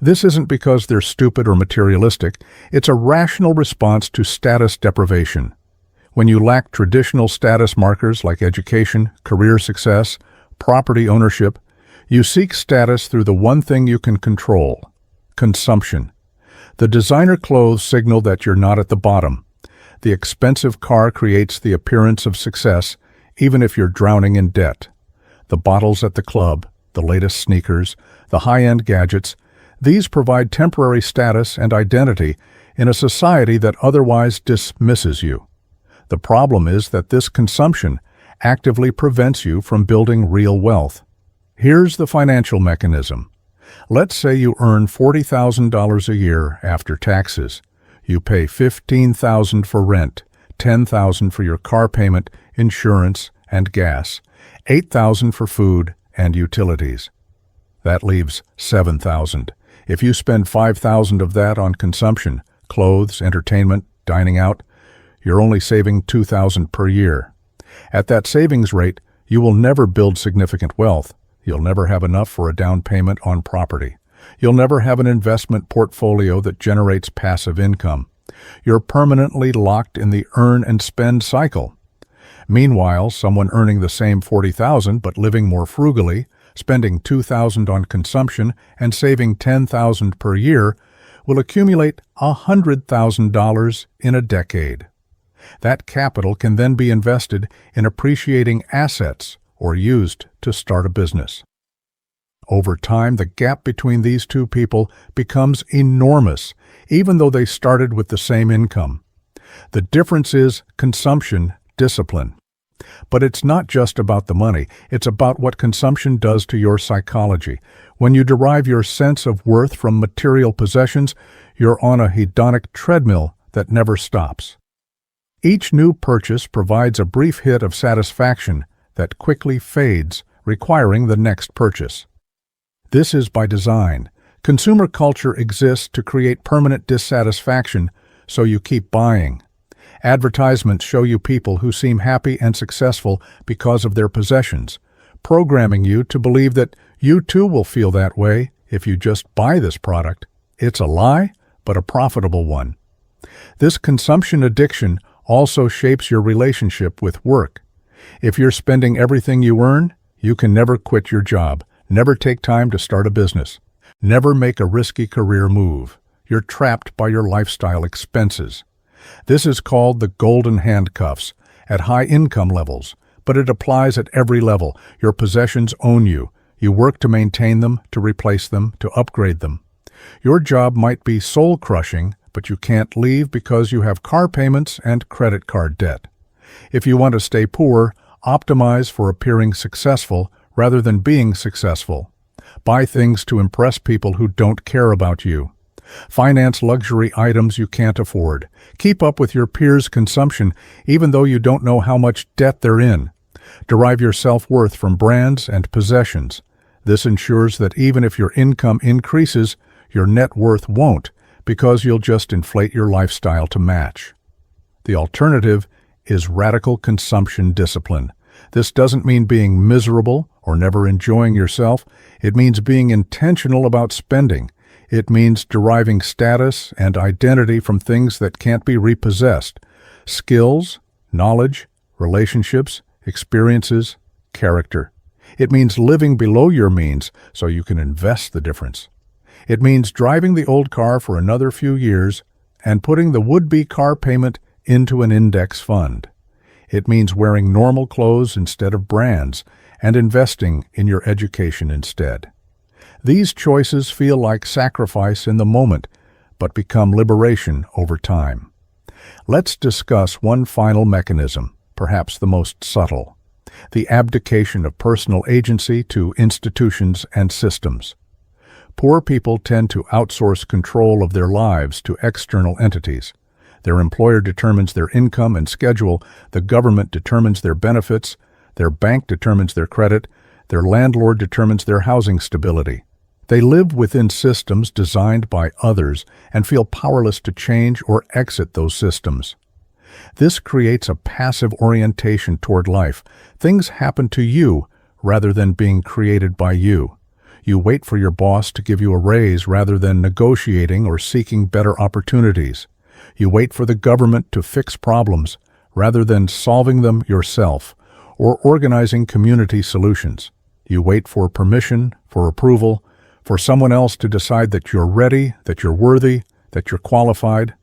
This isn't because they're stupid or materialistic. It's a rational response to status deprivation. When you lack traditional status markers like education, career success, property ownership, you seek status through the one thing you can control: consumption. The designer clothes signal that you're not at the bottom. The expensive car creates the appearance of success, even if you're drowning in debt. The bottles at the club, the latest sneakers, the high-end gadgets, these provide temporary status and identity in a society that otherwise dismisses you. The problem is that this consumption actively prevents you from building real wealth. Here's the financial mechanism. Let's say you earn $40,000 a year after taxes. You pay $15,000 for rent, $10,000 for your car payment, insurance, and gas, $8,000 for food and utilities. That leaves $7,000. If you spend $5,000 of that on consumption, clothes, entertainment, dining out, you're only saving $2,000 per year. At that savings rate, you will never build significant wealth. You'll never have enough for a down payment on property. You'll never have an investment portfolio that generates passive income. You're permanently locked in the earn and spend cycle. Meanwhile, someone earning the same $40,000 but living more frugally, spending $2,000 on consumption and saving $10,000 per year, will accumulate $100,000 in a decade. That capital can then be invested in appreciating assets or used to start a business. Over time, the gap between these two people becomes enormous, even though they started with the same income. The difference is consumption discipline. But it's not just about the money, it's about what consumption does to your psychology. When you derive your sense of worth from material possessions, you're on a hedonic treadmill that never stops. Each new purchase provides a brief hit of satisfaction that quickly fades, requiring the next purchase. This is by design. Consumer culture exists to create permanent dissatisfaction, so you keep buying. Advertisements show you people who seem happy and successful because of their possessions, programming you to believe that you too will feel that way if you just buy this product. It's a lie, but a profitable one. This consumption addiction also shapes your relationship with work. If you're spending everything you earn, you can never quit your job, never take time to start a business, never make a risky career move. You're trapped by your lifestyle expenses. This is called the golden handcuffs at high income levels, but it applies at every level. Your possessions own you. You work to maintain them, to replace them, to upgrade them. Your job might be soul-crushing, but you can't leave because you have car payments and credit card debt. If you want to stay poor, optimize for appearing successful rather than being successful. Buy things to impress people who don't care about you. Finance luxury items you can't afford. Keep up with your peers' consumption even though you don't know how much debt they're in. Derive your self-worth from brands and possessions. This ensures that even if your income increases, your net worth won't, because you'll just inflate your lifestyle to match. The alternative is radical consumption discipline. This doesn't mean being miserable or never enjoying yourself. It means being intentional about spending. It means deriving status and identity from things that can't be repossessed. Skills, knowledge, relationships, experiences, character. It means living below your means so you can invest the difference. It means driving the old car for another few years and putting the would-be car payment into an index fund. It means wearing normal clothes instead of brands and investing in your education instead. These choices feel like sacrifice in the moment, but become liberation over time. Let's discuss one final mechanism, perhaps the most subtle: the abdication of personal agency to institutions and systems. Poor people tend to outsource control of their lives to external entities. Their employer determines their income and schedule, the government determines their benefits, their bank determines their credit, their landlord determines their housing stability. They live within systems designed by others and feel powerless to change or exit those systems. This creates a passive orientation toward life. Things happen to you rather than being created by you. You wait for your boss to give you a raise rather than negotiating or seeking better opportunities. You wait for the government to fix problems rather than solving them yourself or organizing community solutions. You wait for permission, for approval, for someone else to decide that you're ready, that you're worthy, that you're qualified.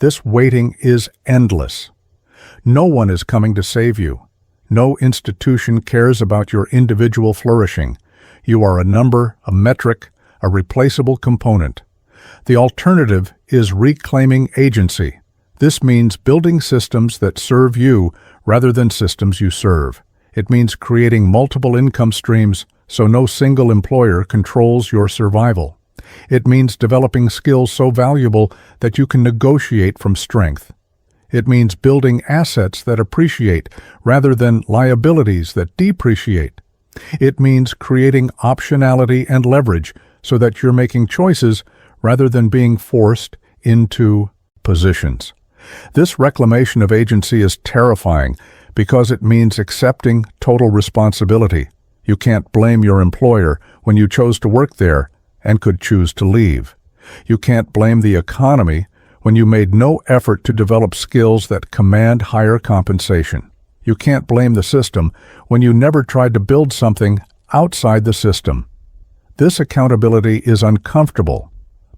This waiting is endless. No one is coming to save you. No institution cares about your individual flourishing. You are a number, a metric, a replaceable component. The alternative is reclaiming agency. This means building systems that serve you rather than systems you serve. It means creating multiple income streams so no single employer controls your survival. It means developing skills so valuable that you can negotiate from strength. It means building assets that appreciate rather than liabilities that depreciate. It means creating optionality and leverage so that you're making choices rather than being forced into positions. This reclamation of agency is terrifying because it means accepting total responsibility. You can't blame your employer when you chose to work there and could choose to leave. You can't blame the economy when you made no effort to develop skills that command higher compensation. You can't blame the system when you never tried to build something outside the system. This accountability is uncomfortable,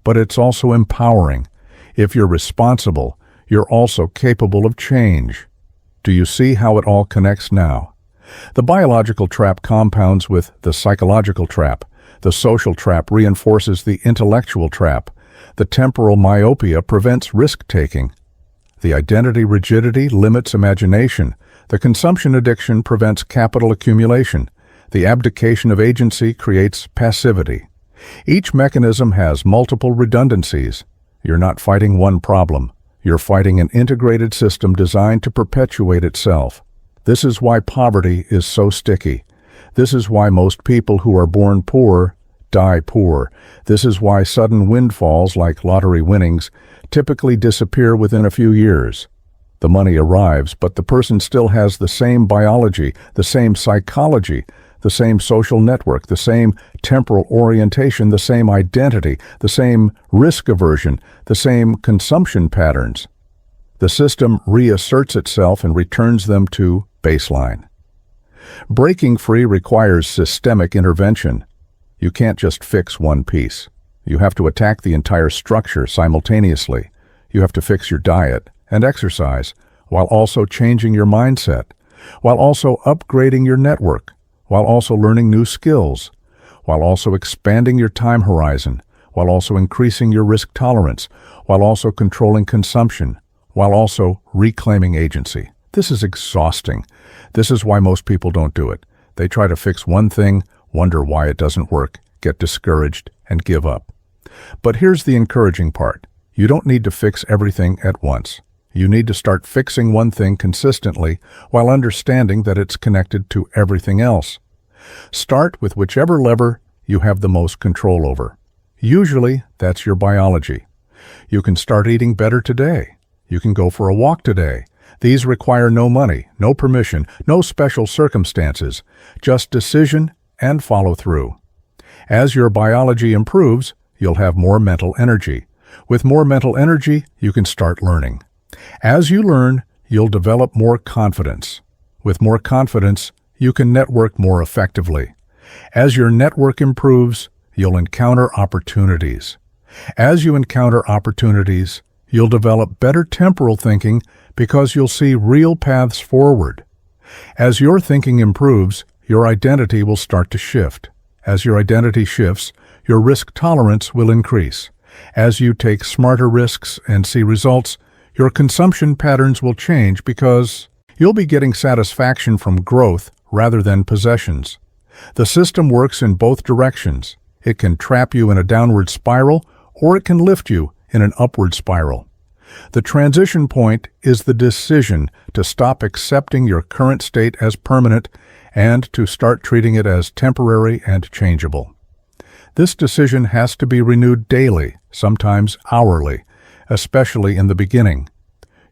but it's also empowering. If you're responsible, you're also capable of change. Do you see how it all connects now? The biological trap compounds with the psychological trap. The social trap reinforces the intellectual trap. The temporal myopia prevents risk-taking. The identity rigidity limits imagination. The consumption addiction prevents capital accumulation. The abdication of agency creates passivity. Each mechanism has multiple redundancies. You're not fighting one problem. You're fighting an integrated system designed to perpetuate itself. This is why poverty is so sticky. This is why most people who are born poor die poor. This is why sudden windfalls like lottery winnings typically disappear within a few years. The money arrives, but the person still has the same biology, the same psychology, the same social network, the same temporal orientation, the same identity, the same risk aversion, the same consumption patterns. The system reasserts itself and returns them to baseline. Breaking free requires systemic intervention. You can't just fix one piece. You have to attack the entire structure simultaneously. You have to fix your diet and exercise while also changing your mindset, while also upgrading your network, while also learning new skills, while also expanding your time horizon, while also increasing your risk tolerance, while also controlling consumption, while also reclaiming agency. This is exhausting. This is why most people don't do it. They try to fix one thing, wonder why it doesn't work, get discouraged, and give up. But here's the encouraging part. You don't need to fix everything at once. You need to start fixing one thing consistently while understanding that it's connected to everything else. Start with whichever lever you have the most control over. Usually, that's your biology. You can start eating better today. You can go for a walk today. These require no money, no permission, no special circumstances, just decision and follow through. As your biology improves, you'll have more mental energy. With more mental energy, you can start learning. As you learn, you'll develop more confidence. With more confidence, you can network more effectively. As your network improves, you'll encounter opportunities. As you encounter opportunities, you'll develop better temporal thinking because you'll see real paths forward. As your thinking improves, your identity will start to shift. As your identity shifts, your risk tolerance will increase. As you take smarter risks and see results, your consumption patterns will change because you'll be getting satisfaction from growth rather than possessions. The system works in both directions. It can trap you in a downward spiral, or it can lift you in an upward spiral. The transition point is the decision to stop accepting your current state as permanent and to start treating it as temporary and changeable. This decision has to be renewed daily, sometimes hourly, especially in the beginning.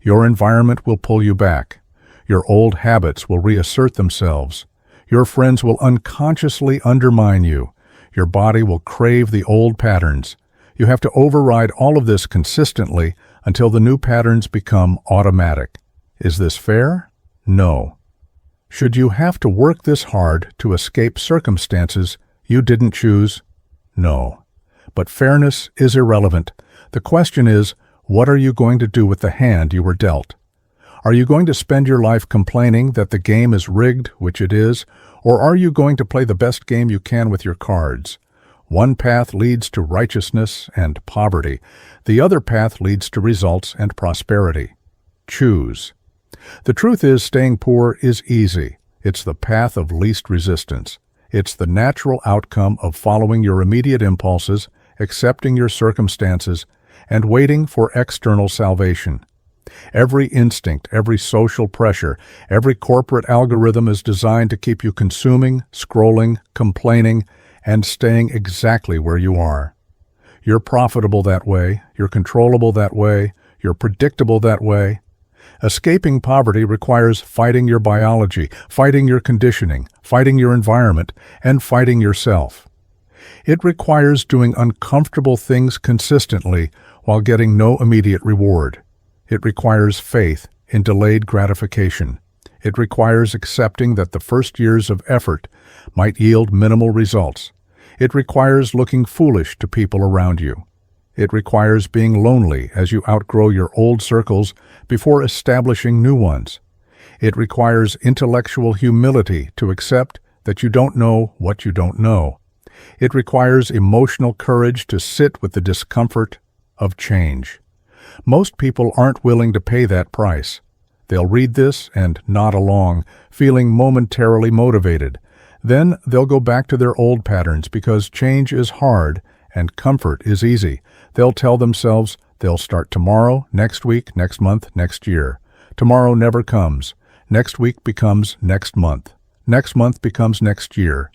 Your environment will pull you back. Your old habits will reassert themselves. Your friends will unconsciously undermine you. Your body will crave the old patterns. You have to override all of this consistently until the new patterns become automatic. Is this fair? No. Should you have to work this hard to escape circumstances you didn't choose? No. But fairness is irrelevant. The question is, what are you going to do with the hand you were dealt? Are you going to spend your life complaining that the game is rigged, which it is, or are you going to play the best game you can with your cards? One path leads to righteousness and poverty. The other path leads to results and prosperity. Choose. The truth is, staying poor is easy. It's the path of least resistance. It's the natural outcome of following your immediate impulses, accepting your circumstances, and waiting for external salvation. Every instinct, every social pressure, every corporate algorithm is designed to keep you consuming, scrolling, complaining, and staying exactly where you are. You're profitable that way, you're controllable that way, you're predictable that way. Escaping poverty requires fighting your biology, fighting your conditioning, fighting your environment, and fighting yourself. It requires doing uncomfortable things consistently while getting no immediate reward. It requires faith in delayed gratification. It requires accepting that the first years of effort might yield minimal results. It requires looking foolish to people around you. It requires being lonely as you outgrow your old circles before establishing new ones. It requires intellectual humility to accept that you don't know what you don't know. It requires emotional courage to sit with the discomfort of change. Most people aren't willing to pay that price. They'll read this and nod along, feeling momentarily motivated. Then they'll go back to their old patterns because change is hard and comfort is easy. They'll tell themselves they'll start tomorrow, next week, next month, next year. Tomorrow never comes. Next week becomes next month. Next month becomes next year.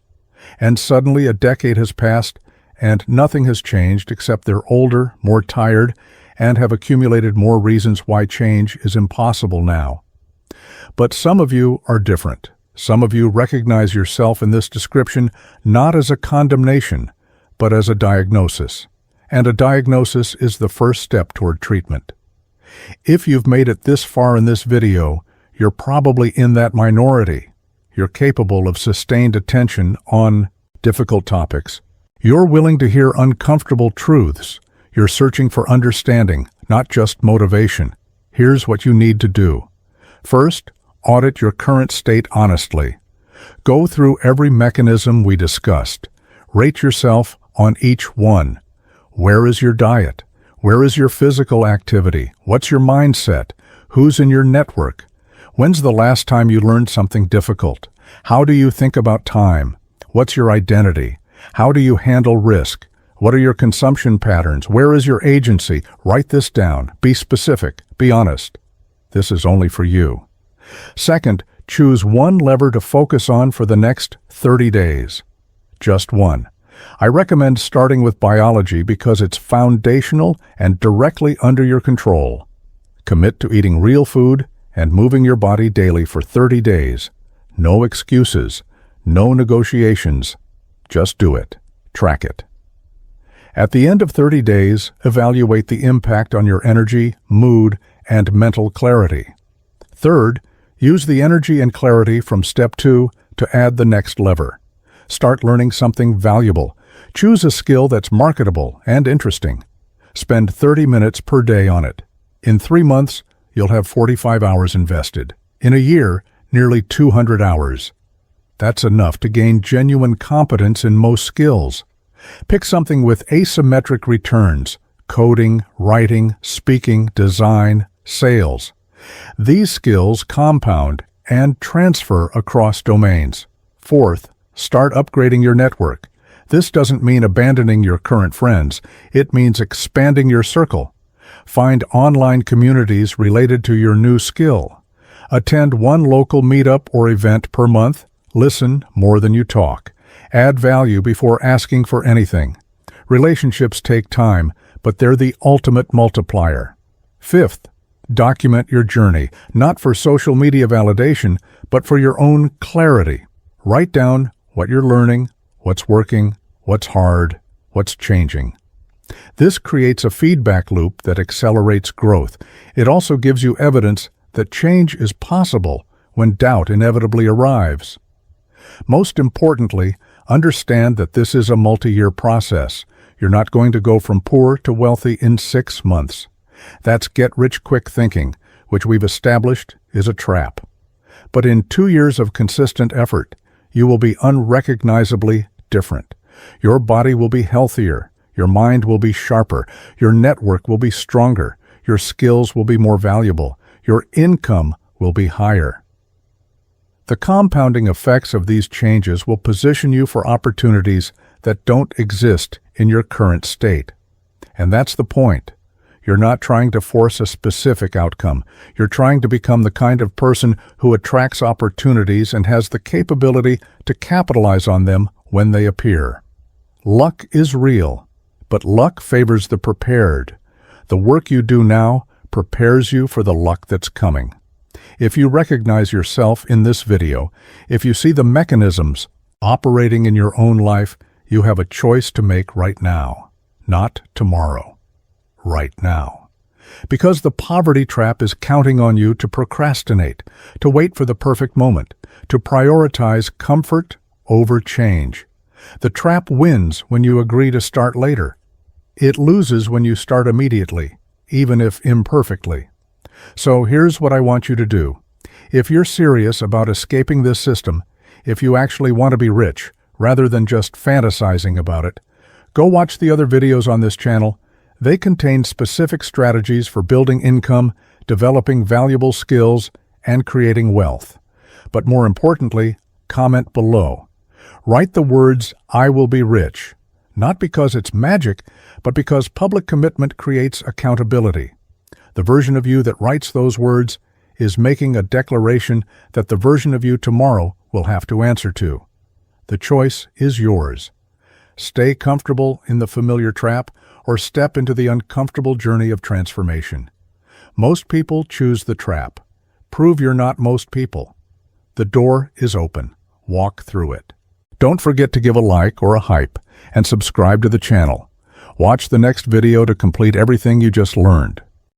And suddenly a decade has passed and nothing has changed except they're older, more tired, and have accumulated more reasons why change is impossible now. But some of you are different. Some of you recognize yourself in this description not as a condemnation, but as a diagnosis. And a diagnosis is the first step toward treatment. If you've made it this far in this video, you're probably in that minority. You're capable of sustained attention on difficult topics. You're willing to hear uncomfortable truths. You're searching for understanding, not just motivation. Here's what you need to do. First, audit your current state honestly. Go through every mechanism we discussed. Rate yourself on each one. Where is your diet? Where is your physical activity? What's your mindset? Who's in your network? When's the last time you learned something difficult? How do you think about time? What's your identity? How do you handle risk? What are your consumption patterns? Where is your agency? Write this down. Be specific. Be honest. This is only for you. Second, choose one lever to focus on for the next 30 days. Just one. I recommend starting with biology because it's foundational and directly under your control. Commit to eating real food and moving your body daily for 30 days. No excuses. No negotiations. Just do it. Track it. At the end of 30 days, evaluate the impact on your energy, mood, and mental clarity. Third, use the energy and clarity from step 2 to add the next lever. Start learning something valuable. Choose a skill that's marketable and interesting. Spend 30 minutes per day on it. In 3 months, you'll have 45 hours invested. In a year, nearly 200 hours. That's enough to gain genuine competence in most skills. Pick something with asymmetric returns: coding, writing, speaking, design, sales. These skills compound and transfer across domains. Fourth, start upgrading your network. This doesn't mean abandoning your current friends. It means expanding your circle. Find online communities related to your new skill. Attend one local meetup or event per month. Listen more than you talk. Add value before asking for anything. Relationships take time, but they're the ultimate multiplier. Fifth, document your journey, not for social media validation, but for your own clarity. Write down what you're learning, what's working, what's hard, what's changing. This creates a feedback loop that accelerates growth. It also gives you evidence that change is possible when doubt inevitably arrives. Most importantly, understand that this is a multi-year process. You're not going to go from poor to wealthy in 6 months. That's get-rich-quick thinking, which we've established is a trap. But in 2 years of consistent effort, you will be unrecognizably different. Your body will be healthier, your mind will be sharper, your network will be stronger, your skills will be more valuable, your income will be higher. The compounding effects of these changes will position you for opportunities that don't exist in your current state. And that's the point. You're not trying to force a specific outcome. You're trying to become the kind of person who attracts opportunities and has the capability to capitalize on them when they appear. Luck is real, but luck favors the prepared. The work you do now prepares you for the luck that's coming. If you recognize yourself in this video, if you see the mechanisms operating in your own life, you have a choice to make right now, not tomorrow. Right now. Because the poverty trap is counting on you to procrastinate, to wait for the perfect moment, to prioritize comfort over change. The trap wins when you agree to start later. It loses when you start immediately, even if imperfectly. So here's what I want you to do. If you're serious about escaping this system, if you actually want to be rich, rather than just fantasizing about it, go watch the other videos on this channel. They contain specific strategies for building income, developing valuable skills, and creating wealth. But more importantly, comment below. Write the words, "I will be rich," not because it's magic, but because public commitment creates accountability. The version of you that writes those words is making a declaration that the version of you tomorrow will have to answer to. The choice is yours. Stay comfortable in the familiar trap, or step into the uncomfortable journey of transformation. Most people choose the trap. Prove you're not most people. The door is open. Walk through it. Don't forget to give a like or a hype and subscribe to the channel. Watch the next video to complete everything you just learned.